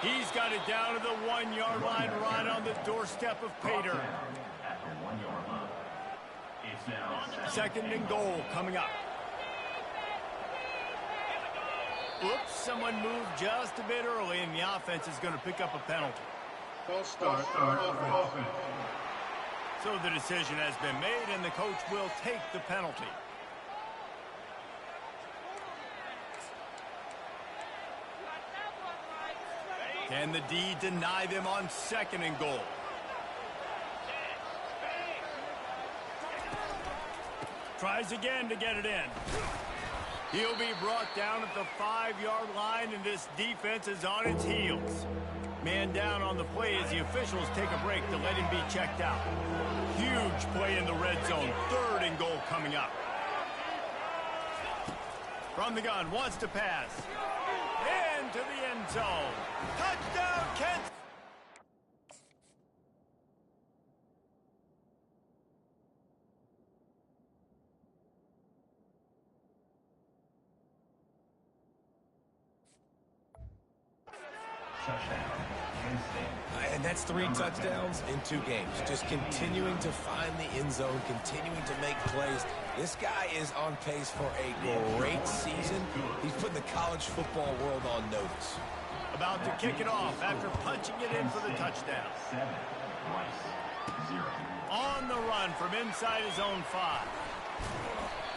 He's got it down to the 1-yard line, right on the doorstep of Pater. 2nd and goal coming up. Oops, someone moved just a bit early, and the offense is going to pick up a penalty. False start offense. So the decision has been made, and the coach will take the penalty. Can the D deny them on 2nd and goal? Tries again to get it in. He'll be brought down at the 5-yard line, and this defense is on its heels. Man down on the play as the officials take a break to let him be checked out. Huge play in the red zone. 3rd and goal coming up. From the gun, wants to pass. And into the end zone. Touchdown, Kansas. And that's 3 touchdowns in 2 games. Just continuing to find the end zone, continuing to make plays. This guy is on pace for a great season. He's putting the college football world on notice. About to kick it off after punching it in for the touchdown. On the run from inside his own 5.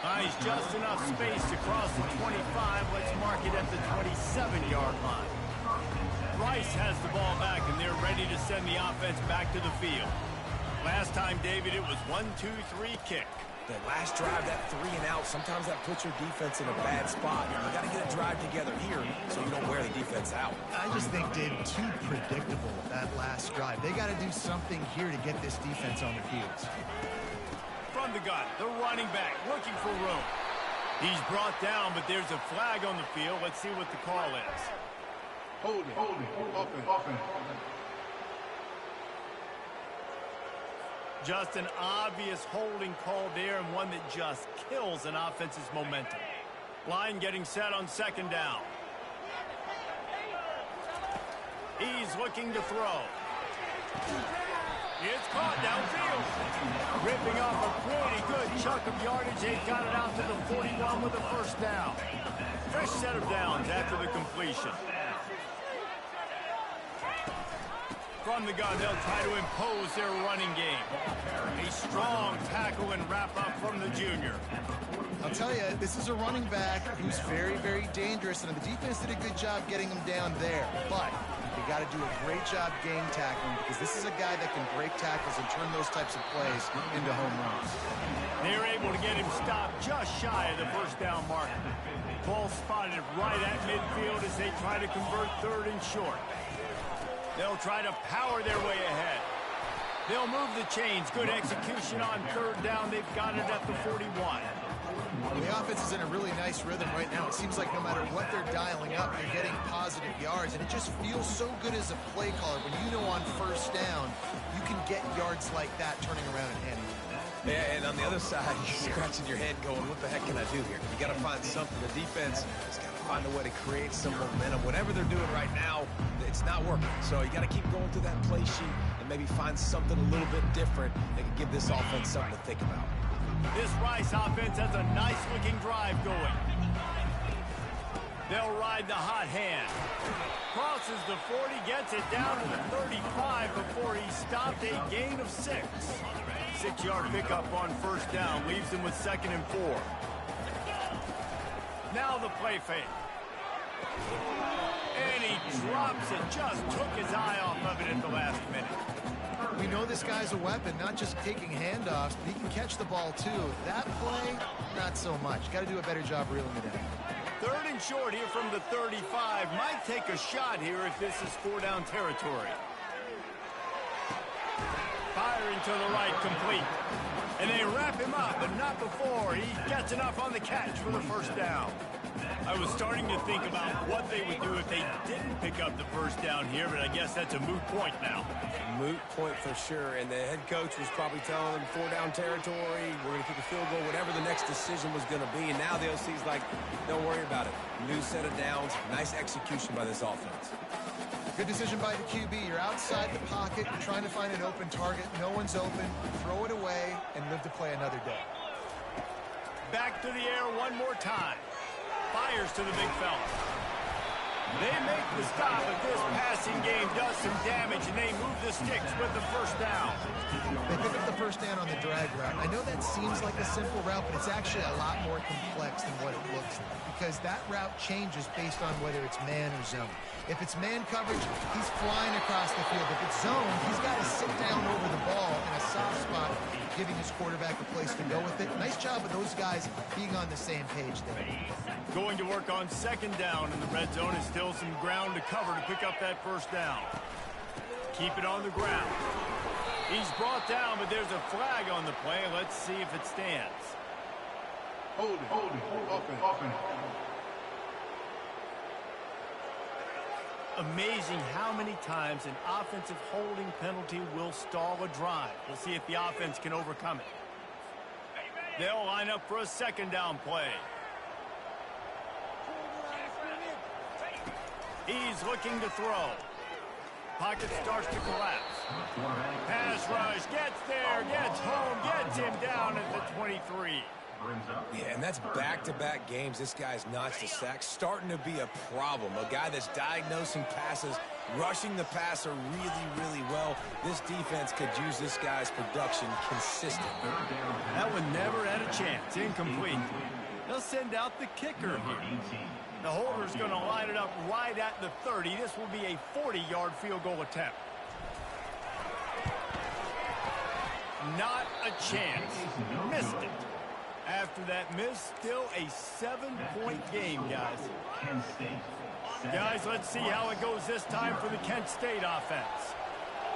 Nice, just enough space to cross the 25. Let's mark it at the 27-yard line. Rice has the ball back, and they're ready to send the offense back to the field. Last time, David, it was 1-2-3 kick. That last drive, that 3 and out, sometimes that puts your defense in a bad spot. You got to get a drive together here so you don't wear the defense out. I just think, Dave, too predictable that last drive. They got to do something here to get this defense on the field. From the gun, the running back looking for room. He's brought down, but there's a flag on the field. Let's see what the call is. Holding, offense. Just an obvious holding call there, and one that just kills an offense's momentum. Line getting set on 2nd down. He's looking to throw. It's caught downfield. Ripping off a pretty good chunk of yardage. They've got it out to the 41 with a 1st down. Fresh set of downs after the completion. From the gun, they'll try to impose their running game. A strong tackle and wrap up from the junior. I'll tell you, this is a running back who's very, very dangerous, and the defense did a good job getting him down there. But they got to do a great job game tackling, because this is a guy that can break tackles and turn those types of plays into home runs. They're able to get him stopped just shy of the 1st down marker. Ball spotted right at midfield as they try to convert 3rd and short. They'll try to power their way ahead. They'll move the chains. Good execution on 3rd down. They've got it at the 41. The offense is in a really nice rhythm right now. It seems like no matter what they're dialing up, they're getting positive yards. And it just feels so good as a play caller when you know on 1st down, you can get yards like that turning around and handing it. Yeah, and on the other side, you're scratching your head going, what the heck can I do here? You got to find something. The defense has got to find a way to create some momentum. Whatever they're doing right now, it's not working. So you got to keep going through that play sheet and maybe find something a little bit different that can give this offense something to think about. This Rice offense has a nice-looking drive going. They'll ride the hot hand. Crosses the 40, gets it down to the 35 before he stopped. A gain of 6. 6-yard pickup on 1st down. Leaves him with 2nd and 4. Now the play fake. And he drops it. Just took his eye off of it at the last minute. We know this guy's a weapon, not just taking handoffs, but he can catch the ball too. That play, not so much. Got to do a better job reeling it in. 3rd and short here from the 35. Might take a shot here if this is 4-down territory. Firing to the right, complete. And they wrap him up, but not before he gets enough on the catch for the 1st down. I was starting to think about what they would do if they didn't pick up the 1st down here, but I guess that's a moot point now. Moot point for sure, and the head coach was probably telling them 4-down territory, we're going to kick a field goal, whatever the next decision was going to be, and now the OC's like, don't worry about it. New set of downs, nice execution by this offense. Good decision by the QB. You're outside the pocket, you're trying to find an open target, no one's open, throw it away, and live to play another day. Back to the air one more time. Fires to the big fella. They make the stop, but this passing game does some damage, and they move the sticks with the 1st down. They pick up the 1st down on the drag route. I know that seems like a simple route, but it's actually a lot more complex than what it looks like, because that route changes based on whether it's man or zone. If it's man coverage, he's flying across the field. If it's zone, he's got to sit down over the ball in a soft spot, giving his quarterback a place to go with it. Nice job of those guys being on the same page there. Going to work on 2nd down in the red zone. Is still some ground to cover to pick up that 1st down. Keep it on the ground. He's brought down, but there's a flag on the play. Let's see if it stands. Holding, offense. Amazing how many times an offensive holding penalty will stall a drive. We'll see if the offense can overcome it. They'll line up for a second down play. He's looking to throw. Pocket starts to collapse. Pass rush, gets there, gets home, gets him down at the 23. Yeah, and that's back-to-back games. This guy's notched a sack, starting to be a problem. A guy that's diagnosing passes, rushing the passer really, really well. This defense could use this guy's production consistently. That one never had a chance. Incomplete. They'll send out the kicker here. The holder's going to line it up right at the 30. This will be a 40-yard field goal attempt. Not a chance. Missed it. After that miss, still a 7-point game, guys. Guys, let's see how it goes this time for the Kent State offense.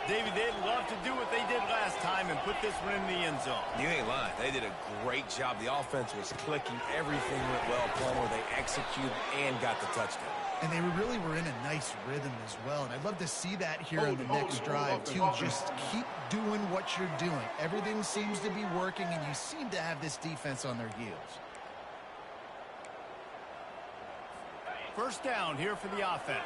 David, they'd love to do what they did last time and put this one in the end zone. You ain't lying. They did a great job. The offense was clicking. Everything went well, Plummer. They executed and got the touchdown. And they really were in a nice rhythm as well. And I'd love to see that here in the next drive, too. Just keep doing what you're doing. Everything seems to be working, and you seem to have this defense on their heels. First down here for the offense.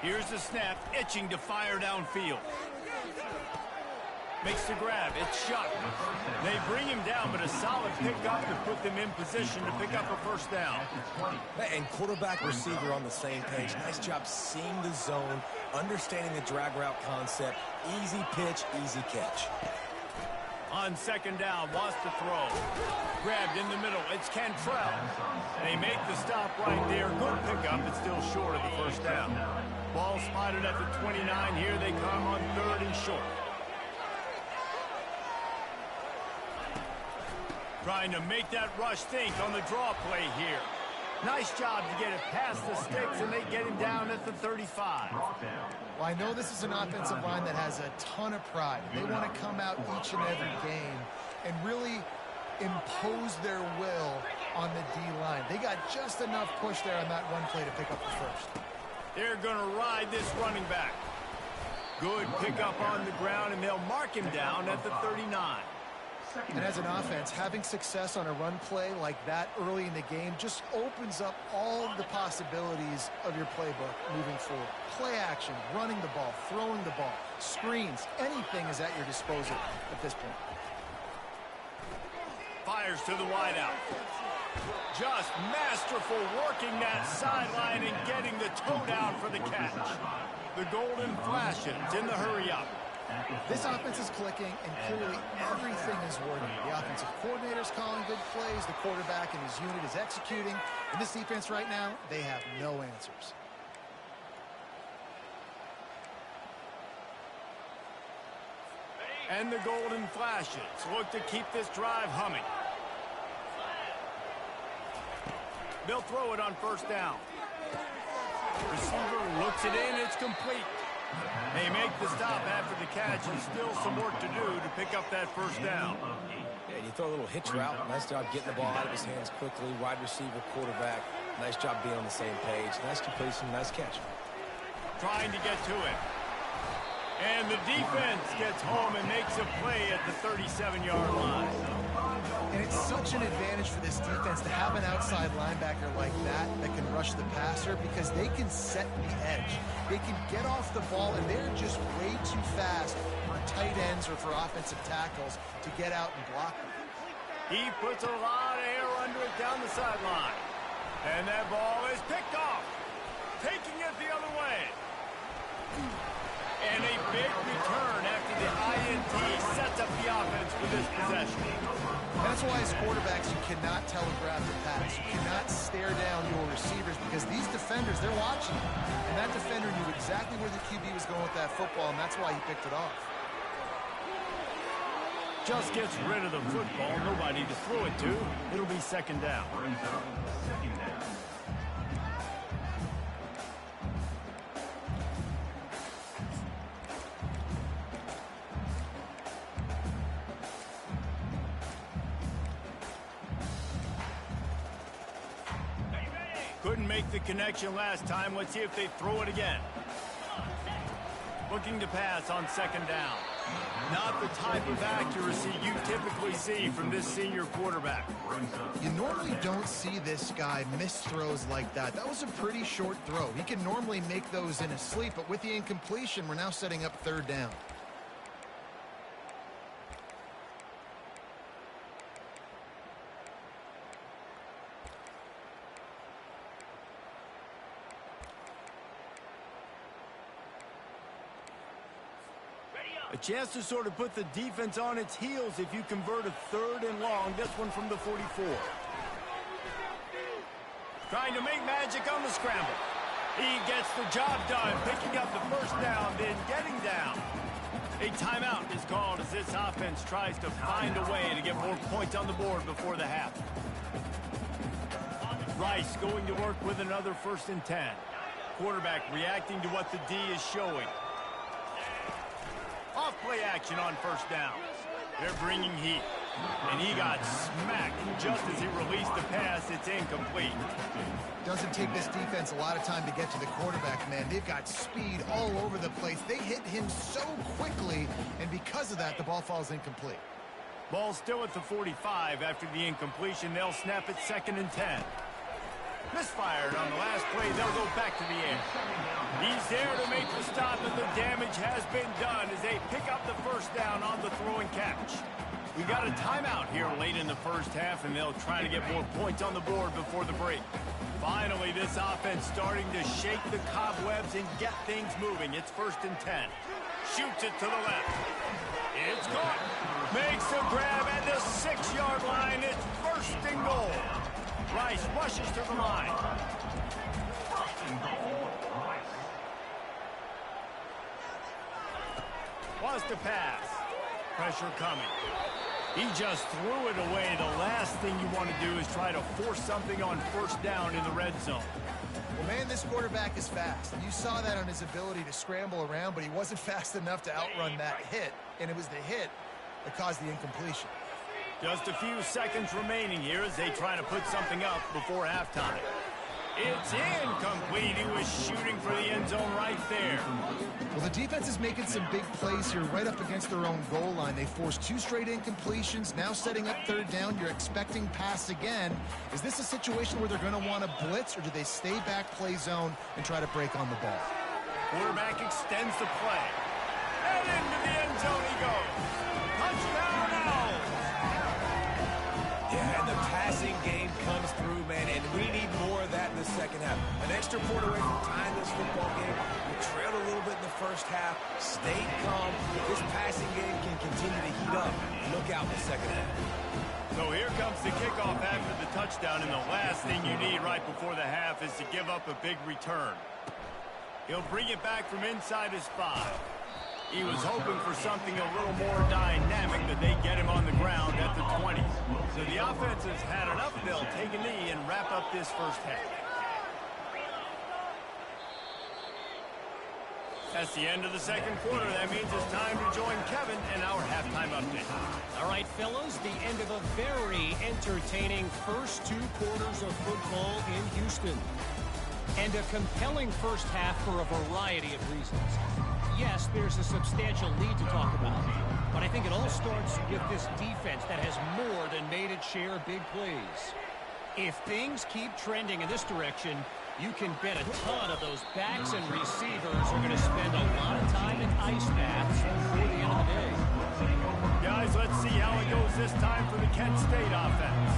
Here's the snap, itching to fire downfield. Makes the grab. It's shot. They bring him down, but a solid pickup to put them in position to pick up a first down. And quarterback receiver on the same page. Nice job seeing the zone, understanding the drag route concept. Easy pitch, easy catch. On second down, wants to throw. Grabbed in the middle. It's Cantrell. They make the stop right there. Good pickup, but still short of the first down. Ball spotted at the 29. Here they come on third and short. Trying to make that rush think on the draw play here. Nice job to get it past the sticks, and they get him down at the 35. Well, I know this is an offensive line that has a ton of pride. They want to come out each and every game and really impose their will on the D-line. They got just enough push there on that one play to pick up the first. They're going to ride this running back. Good pickup on the ground, and they'll mark him down at the 39. And as an offense, having success on a run play like that early in the game just opens up all of the possibilities of your playbook moving forward. Play action, running the ball, throwing the ball, screens, anything is at your disposal at this point. Fires to the wideout. Just masterful working that sideline and getting the toe down for the catch. The golden flashes in the hurry up. This offense is clicking, and clearly everything is working. The offensive coordinator's calling good plays. The quarterback and his unit is executing. And this defense right now, they have no answers. And the golden flashes look to keep this drive humming. They'll throw it on first down. Receiver looks it in. It's complete. They make the stop after the catch, and still some work to do to pick up that first down. Yeah, you throw a little hitch route. Nice job getting the ball out of his hands quickly. Wide receiver, quarterback. Nice job being on the same page. Nice completion, nice catch. Trying to get to it. And the defense gets home and makes a play at the 37-yard line. And it's such an advantage for this defense to have an outside linebacker like that can rush the passer, because they can set the edge. They can get off the ball, and they're just way too fast for tight ends or for offensive tackles to get out and block them. He puts a lot of air under it down the sideline. And that ball is picked off. Taking it the other way. And a big return after the INT sets up the offense for this possession. That's why as quarterbacks you cannot telegraph the pass. You cannot stare down your receivers, because these defenders, they're watching you. And that defender knew exactly where the QB was going with that football, and that's why he picked it off. Just gets rid of the football. Nobody to throw it to. It'll be second down. Couldn't make the connection last time. Let's see if they throw it again. Looking to pass on second down. Not the type of accuracy you typically see from this senior quarterback. You normally don't see this guy miss throws like that. That was a pretty short throw. He can normally make those in his sleep, but with the incompletion, we're now setting up third down. A chance to sort of put the defense on its heels if you convert a third and long. This one from the 44. Trying to make magic on the scramble. He gets the job done, picking up the first down, then getting down. A timeout is called as this offense tries to find a way to get more points on the board before the half. Rice going to work with another 1st and 10. Quarterback reacting to what the D is showing. Off play action on first down. They're bringing heat. And he got smacked just as he released the pass. It's incomplete. Doesn't take this defense a lot of time to get to the quarterback, man. They've got speed all over the place. They hit him so quickly, and because of that, the ball falls incomplete. Ball still at the 45 after the incompletion. They'll snap it 2nd and 10. Misfired on the last play. They'll go back to the air. He's there to make the stop, and the damage has been done as they pick up the first down on the throw and catch. We got a timeout here late in the first half, and they'll try to get more points on the board before the break. Finally, this offense starting to shake the cobwebs and get things moving. It's 1st and 10. Shoots it to the left. It's caught. Makes a grab at the 6-yard line. It's 1st and goal. Rice rushes to the line. Wants to pass. Pressure coming. He just threw it away. The last thing you want to do is try to force something on first down in the red zone. Well, man, this quarterback is fast. And you saw that on his ability to scramble around, but he wasn't fast enough to outrun that hit. And it was the hit that caused the incompletion. Just a few seconds remaining here as they try to put something up before halftime. It's incomplete. He was shooting for the end zone right there. Well, the defense is making some big plays here right up against their own goal line. They forced 2 straight incompletions, now setting up third down. You're expecting pass again. Is this a situation where they're going to want to blitz, or do they stay back, play zone, and try to break on the ball? Quarterback extends the play. And into the end zone he goes. Touchdown Owls! Yeah, and the passing game comes through, man, and we need more of that in the second half. An extra point away from tying this football game. We trailed a little bit in the first half, stayed calm. This passing game can continue to heat up. Look out in the second half. So here comes the kickoff after the touchdown, and the last thing you need right before the half is to give up a big return. He'll bring it back from inside his 5. He was hoping for something a little more dynamic, but they get him on the ground at the 20. So the offense has had enough. They'll take a knee and wrap up this first half. That's the end of the second quarter. That means it's time to join Kevin in our halftime update. All right, fellas, the end of a very entertaining first 2 quarters of football in Houston. And a compelling first half for a variety of reasons. Yes, there's a substantial lead to talk about, but I think it all starts with this defense that has more than made its share of big plays. If things keep trending in this direction, you can bet a ton of those backs and receivers are going to spend a lot of time in ice baths before the end of the day. Guys, let's see how it goes this time for the Kent State offense.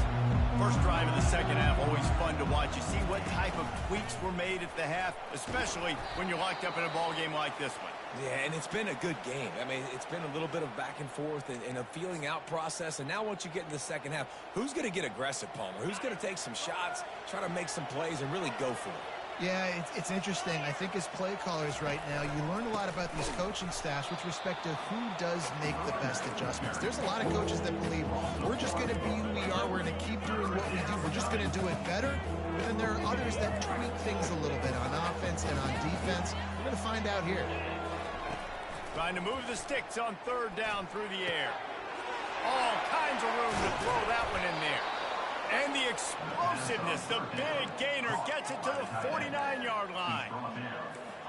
First drive of the second half, always fun to watch. You see what type of tweaks were made at the half, especially when you're locked up in a ball game like this one. Yeah, and it's been a good game. I mean, it's been a little bit of back and forth and a feeling out process. And now once you get in the second half, who's going to get aggressive, Palmer? Who's going to take some shots, try to make some plays, and really go for it? Yeah, it's interesting. I think as play callers right now, you learn a lot about these coaching staffs with respect to who does make the best adjustments. There's a lot of coaches that believe we're just going to be who we are. We're going to keep doing what we do. We're just going to do it better. But then there are others that tweak things a little bit on offense and on defense. We're going to find out here. Trying to move the sticks on third down through the air. All kinds of room to throw that one in there. And the explosiveness this. The big gainer gets it to the 49-yard line.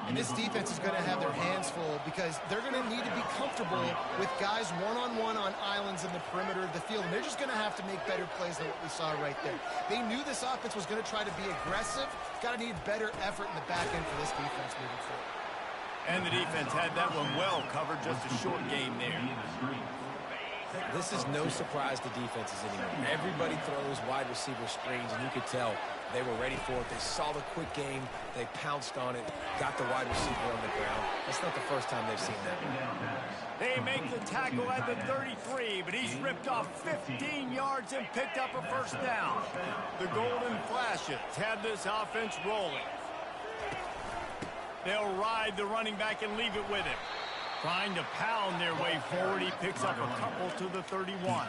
And this defense is going to have their hands full because they're going to need to be comfortable with guys one-on-one on islands in the perimeter of the field. And they're just going to have to make better plays than what we saw right there. They knew this offense was going to try to be aggressive. Got to need better effort in the back end for this defense moving forward. And the defense had that one well covered, just a short game there. This is no surprise to defenses anymore. Everybody throws wide receiver screens, and you could tell they were ready for it. They saw the quick game. They pounced on it, got the wide receiver on the ground. That's not the first time they've seen that. They make the tackle at the 33, but he's ripped off 15 yards and picked up a first down. The Golden Flashes have this offense rolling. They'll ride the running back and leave it with him. Trying to pound their way forward, he picks up a couple to the 31.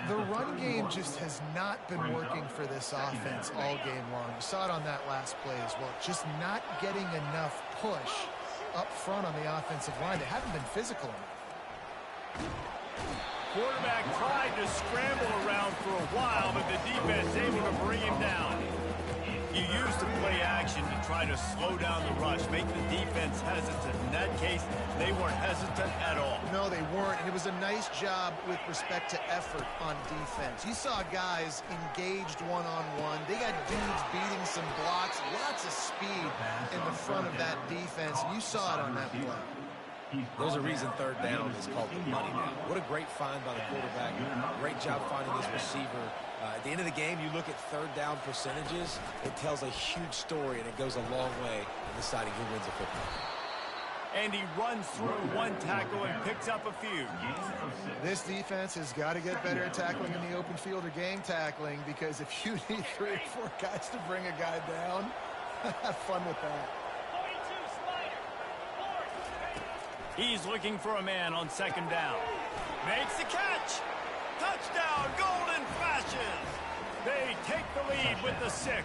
The run game just has not been working for this offense all game long. You saw it on that last play as well. Just not getting enough push up front on the offensive line. They haven't been physical enough. Quarterback tried to scramble around for a while, but the defense able to bring him down. You use the play action to try to slow down the rush, make the defense hesitant. In that case, they weren't hesitant at all. No, they weren't. And it was a nice job with respect to effort on defense. You saw guys engaged one-on-one. They got dudes beating some blocks, lots of speed in the front of that defense. And you saw it on that play. There's a reason third down is called the money down. What a great find by the quarterback. Great job finding his receiver. At the end of the game, you look at third down percentages. It tells a huge story, and it goes a long way in deciding who wins a football. And he runs through one tackle and picks up a few. This defense has got to get better at tackling in the open field or game tackling, because if you need 3 or 4 guys to bring a guy down, have fun with that. He's looking for a man on second down. Makes the catch. Touchdown, Golden Flashes. They take the lead with the 6.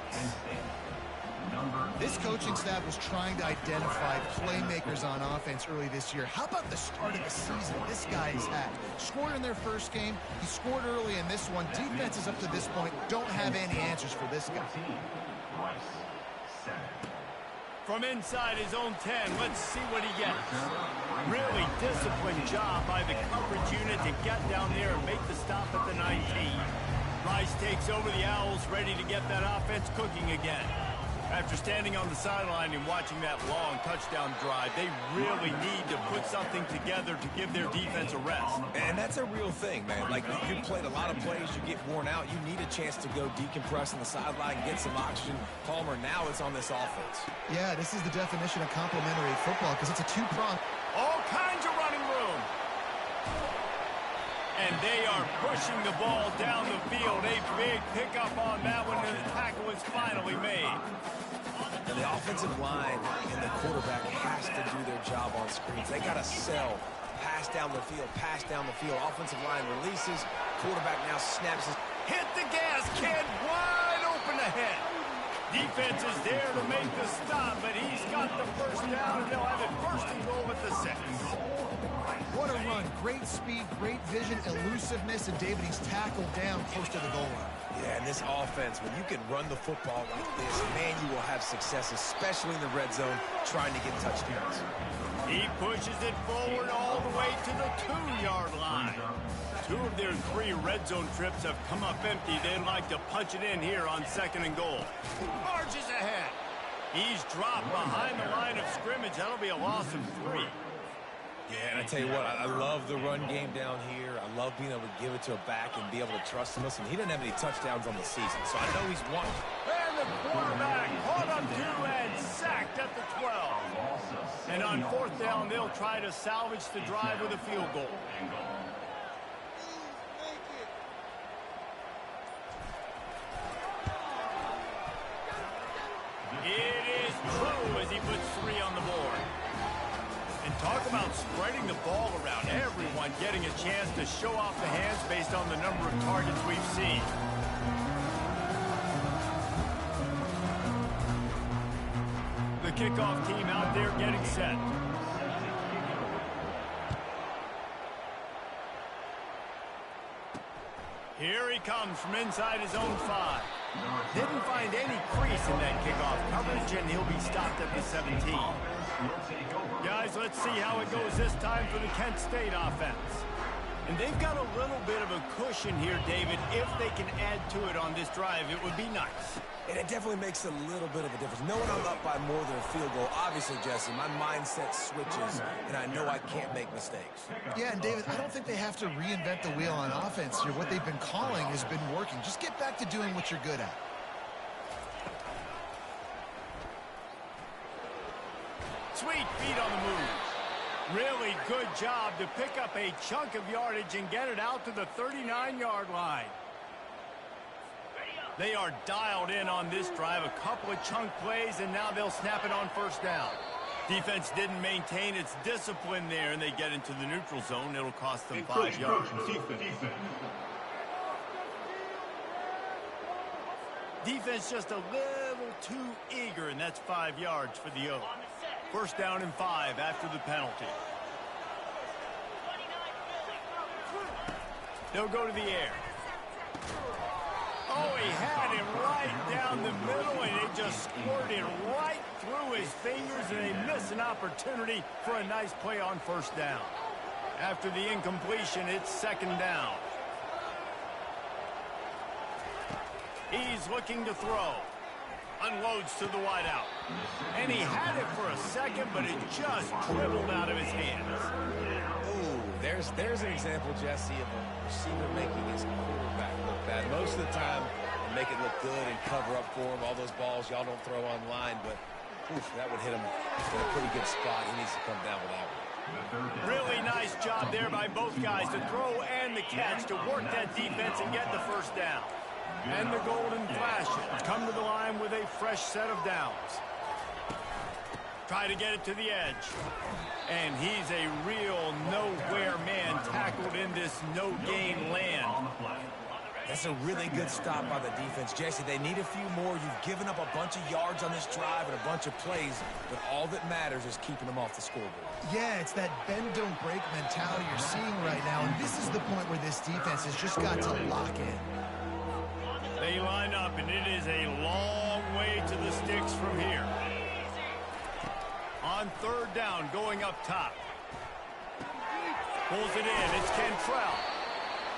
This coaching staff was trying to identify playmakers on offense early this year. How about the start of the season this guy's had? Scored in their first game. He scored early in this one. Defenses up to this point don't have any answers for this guy. From inside his own 10, let's see what he gets. Really disciplined job by the coverage unit to get down there and make the stop at the 19. Rice takes over the Owls, ready to get that offense cooking again. After standing on the sideline and watching that long touchdown drive, they really need to put something together to give their defense a rest. And that's a real thing, man. Like, you played a lot of plays, you get worn out, you need a chance to go decompress on the sideline, get some oxygen. Palmer, now it's on this offense. Yeah, this is the definition of complementary football, because it's a two-prong. All kinds of running room. And they are pushing the ball down the field. A big pickup on that one, and the tackle is finally made. And the offensive line and the quarterback has to do their job on screens. They got to sell. Pass down the field, pass down the field. Offensive line releases. Quarterback now snaps his... Hit the gas, kid. Wide open ahead. Defense is there to make the stop, but he's got the first down, and they'll have it first and goal at the 6. What a run. Great speed, great vision, elusiveness, and David, he's tackled down close to the goal line. Yeah, and this offense, when you can run the football like this, man, you will have success, especially in the red zone, trying to get touchdowns. He pushes it forward all the way to the 2-yard line. 2 of their 3 red zone trips have come up empty. They'd like to punch it in here on second and goal. Marches ahead. He's dropped behind the line of scrimmage. That'll be a loss of 3. Yeah, and I tell you what, I love the run game down here. I love being able to give it to a back and be able to trust him. Listen, he doesn't have any touchdowns on the season, so I know he's won. And the quarterback caught him 2 and sacked at the 12. And on 4th down, they'll try to salvage the drive with a field goal. It is true as he puts 3 on the board. And talk about spreading the ball around. Everyone getting a chance to show off the hands based on the number of targets we've seen. The kickoff team out there getting set. Here he comes from inside his own 5. Didn't find any crease in that kickoff coverage, and he'll be stopped at the 17. Guys, let's see how it goes this time for the Kent State offense. And they've got a little bit of a cushion here, David. If they can add to it on this drive, it would be nice. And it definitely makes a little bit of a difference. Knowing I'm up by more than a field goal, obviously, Jesse, my mindset switches, and I know I can't make mistakes. Yeah, and David, I don't think they have to reinvent the wheel on offense here. What they've been calling has been working. Just get back to doing what you're good at. Sweet feet on the move. Really good job to pick up a chunk of yardage and get it out to the 39-yard line. They are dialed in on this drive, a couple of chunk plays, and now they'll snap it on first down. Defense didn't maintain its discipline there, and they get into the neutral zone. It'll cost them 5 yards. Defense just a little too eager, and that's 5 yards for the O. First down and 5 after the penalty. They'll go to the air. Oh, he had him right down the middle, and it just squirted right through his fingers, and they miss an opportunity for a nice play on first down. After the incompletion, it's second down. He's looking to throw. Unloads to the wideout. And he had it for a second, but it just dribbled out of his hands. Ooh, there's an example, Jesse, of a receiver making his quarterback look bad. Most of the time, they make it look good and cover up for him. All those balls y'all don't throw online, but oof, that would hit him in a pretty good spot. He needs to come down with that one. Really nice job there by both guys, the throw and the catch, to work that defense and get the first down. And the Golden Flashes come to the line with a fresh set of downs. Try to get it to the edge. And he's a real nowhere man tackled in this no-gain land. That's a really good stop by the defense. Jesse, they need a few more. You've given up a bunch of yards on this drive and a bunch of plays, but all that matters is keeping them off the scoreboard. Yeah, it's that bend, don't break mentality you're seeing right now, and this is the point where this defense has just got to lock in. They line up, and it is a long way to the sticks from here. On third down, going up top. Pulls it in. It's Cantrell.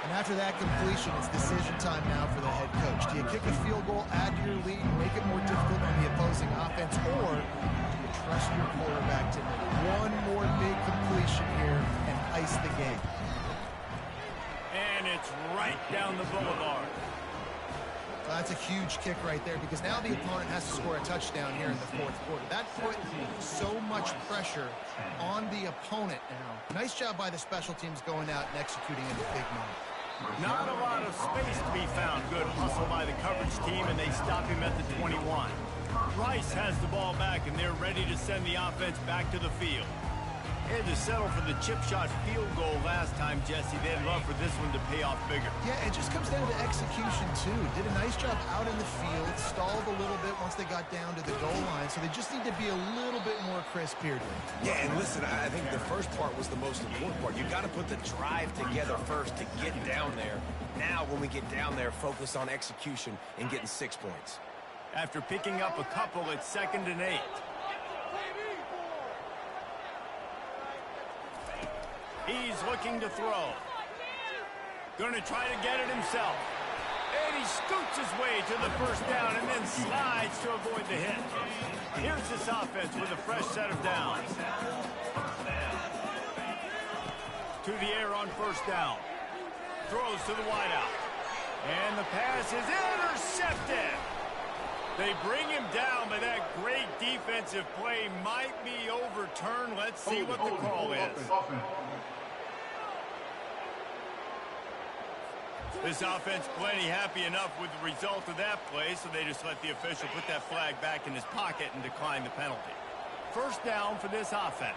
And after that completion, it's decision time now for the head coach. Do you kick a field goal, add to your lead, make it more difficult on the opposing offense, or do you trust your quarterback to make one more big completion here and ice the game? And it's right down the boulevard. Well, that's a huge kick right there, because now the opponent has to score a touchdown here in the fourth quarter. That put so much pressure on the opponent now. Nice job by the special teams going out and executing in the big moment. Not a lot of space to be found. Good hustle by the coverage team, and they stop him at the 21. Rice has the ball back, and they're ready to send the offense back to the field. Had to settle for the chip shot field goal last time, Jesse. They'd love for this one to pay off bigger. Yeah, it just comes down to execution, too. Did a nice job out in the field, stalled a little bit once they got down to the goal line, so they just need to be a little bit more crisp here. Yeah, and listen, I think the first part was the most important part. You got to put the drive together first to get down there. Now, when we get down there, focus on execution and getting 6 points. After picking up a couple, it's 2nd and 8. He's looking to throw. Going to try to get it himself. And he scoots his way to the first down and then slides to avoid the hit. Here's this offense with a fresh set of downs. To the air on first down. Throws to the wideout. And the pass is intercepted. They bring him down, but that great defensive play might be overturned. Let's see what the call is. This offense plenty happy enough with the result of that play, so they just let the official put that flag back in his pocket and decline the penalty. First down for this offense.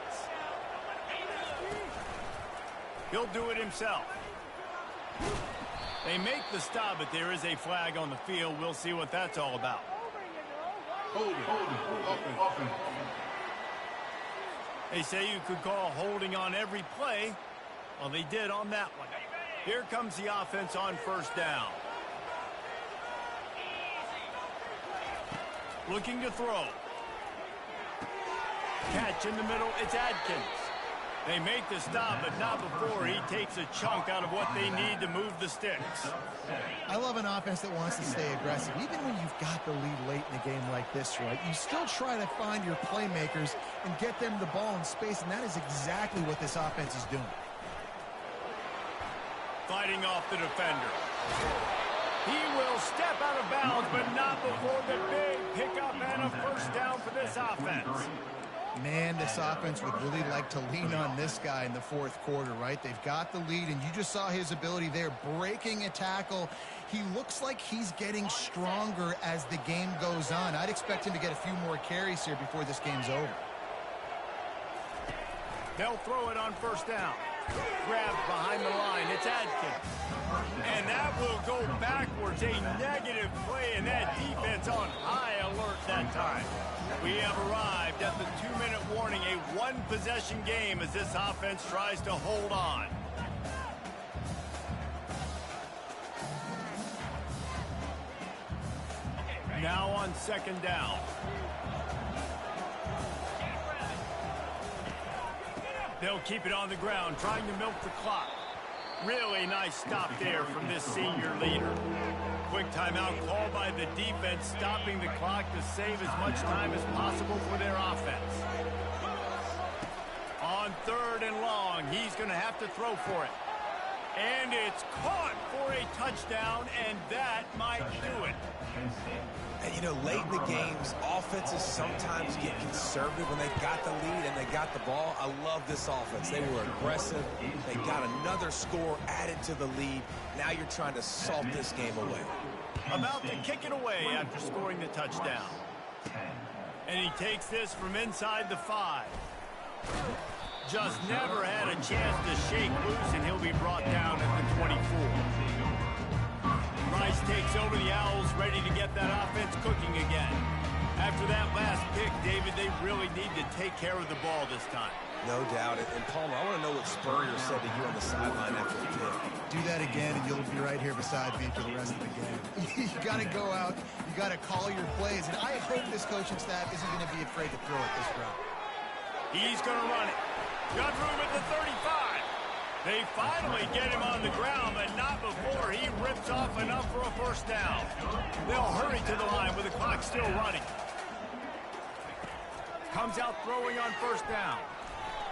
He'll do it himself. They make the stop, but there is a flag on the field. We'll see what that's all about. Holding. They say you could call holding on every play. Well, they did on that one. Here comes the offense on first down. Looking to throw. Catch in the middle, it's Adkins. They make the stop, but not before he takes a chunk out of what they need to move the sticks. I love an offense that wants to stay aggressive. Even when you've got the lead late in a game like this, right, you still try to find your playmakers and get them the ball in space, and that is exactly what this offense is doing. Fighting off the defender. He will step out of bounds, but not before the big pickup and a first down for this offense. Man, this offense would really like to lean on this guy in the fourth quarter, right? They've got the lead, and you just saw his ability there, breaking a tackle. He looks like he's getting stronger as the game goes on. I'd expect him to get a few more carries here before this game's over. They'll throw it on first down. Grab behind the line. It's Adkins. And that will go backwards. A negative play, and that defense on high alert that time. We have arrived at the 2-minute warning, a one-possession game as this offense tries to hold on. Now on second down. They'll keep it on the ground, trying to milk the clock. Really nice stop there from this senior leader. Quick timeout called by the defense, stopping the clock to save as much time as possible for their offense. On third and long, he's going to have to throw for it. And it's caught for a touchdown, and that might do it. And, you know, late in the games, offenses sometimes get conservative when they've got the lead and they got the ball. I love this offense. They were aggressive. They got another score added to the lead. Now you're trying to salt this game away. About to kick it away after scoring the touchdown. And he takes this from inside the 5. Just never had a chance to shake loose, and he'll be brought down at the 24. Rice takes over the Owls, ready to get that offense cooking again. After that last pick, David, they really need to take care of the ball this time. No doubt. And Palmer, I want to know what Spurrier said to you on the sideline after the pick. Do that again, and you'll be right here beside me for the rest of the game. You got to go out. You got to call your plays. And I hope this coaching staff isn't going to be afraid to throw it this route. He's going to run it. Got room at the 35. They finally get him on the ground, but not before he rips off enough for a first down. They'll hurry to the line with the clock still running. Comes out throwing on first down.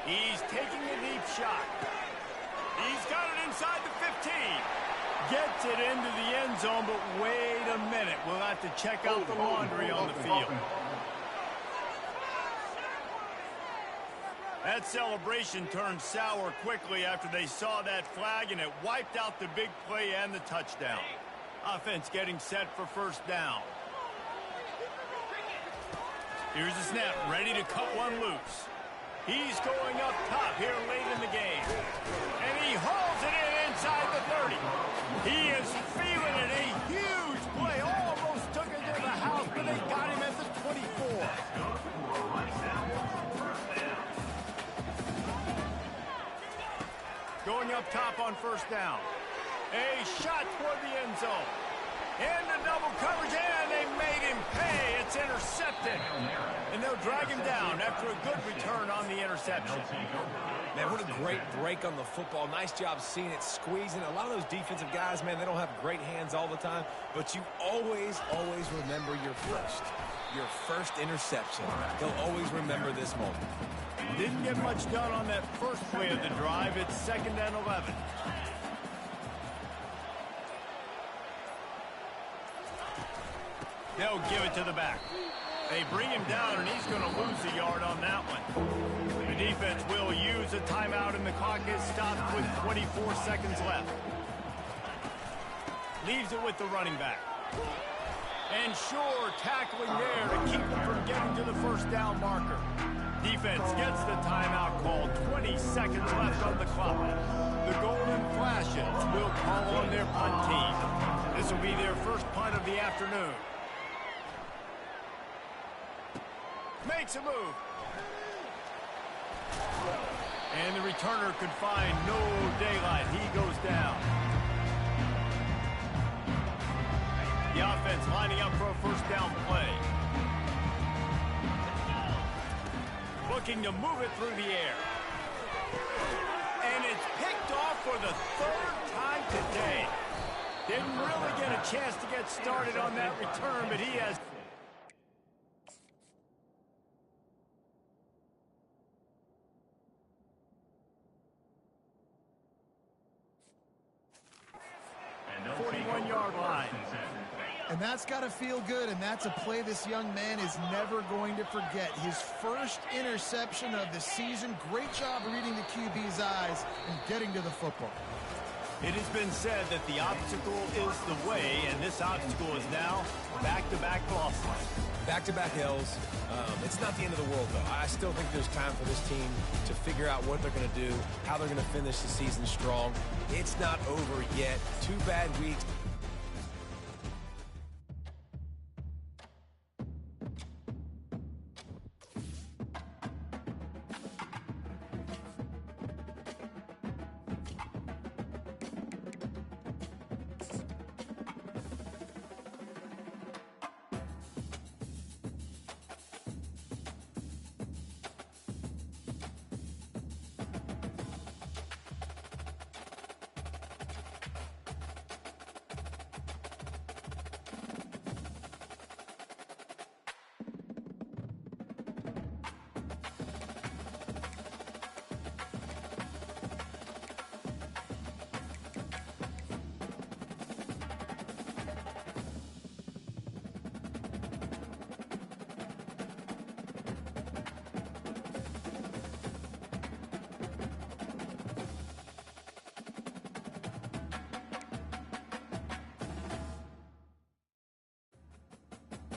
He's taking a deep shot. He's got it inside the 15. Gets it into the end zone, but wait a minute. We'll have to check out the laundry on the field. That celebration turned sour quickly after they saw that flag, and it wiped out the big play and the touchdown. Offense getting set for first down. Here's the snap, ready to cut one loose. He's going up top here late in the game. And he hauls it in inside the 30. He is feeling it. A huge play. Almost took it to the house, but they got him at the 24. Going up top on first down. A shot toward the end zone. And the double coverage, and they made him pay. It's intercepted. And they'll drag him down after a good return on the interception. Man, what a great break on the football. Nice job seeing it, squeezing. A lot of those defensive guys, man, they don't have great hands all the time, but you always remember your first interception. They'll always remember this moment. Didn't get much done on that first play of the drive. It's 2nd and 11. They'll give it to the back. They bring him down, and he's going to lose a yard on that one. The defense will use a timeout, and the clock is stopped with 24 seconds left. Leaves it with the running back. And sure, tackling there to keep him from getting to the first down marker. Defense gets the timeout called. 20 seconds left on the clock. The Golden Flashes will call on their punt team. This will be their first punt of the afternoon. Makes a move. And the returner could find no daylight. He goes down. The offense lining up for a first down play. looking to move it through the air. And it's picked off for the third time today. Didn't really get a chance to get started on that return, but he has... And 41-yard line. And that's got to feel good, and that's a play this young man is never going to forget. His first interception of the season. Great job reading the QB's eyes and getting to the football. It has been said that the obstacle is the way, and this obstacle is now back-to-back losses. Back-to-back L's. It's not the end of the world, though. I still think there's time for this team to figure out what they're going to do, how they're going to finish the season strong. It's not over yet. 2 bad weeks.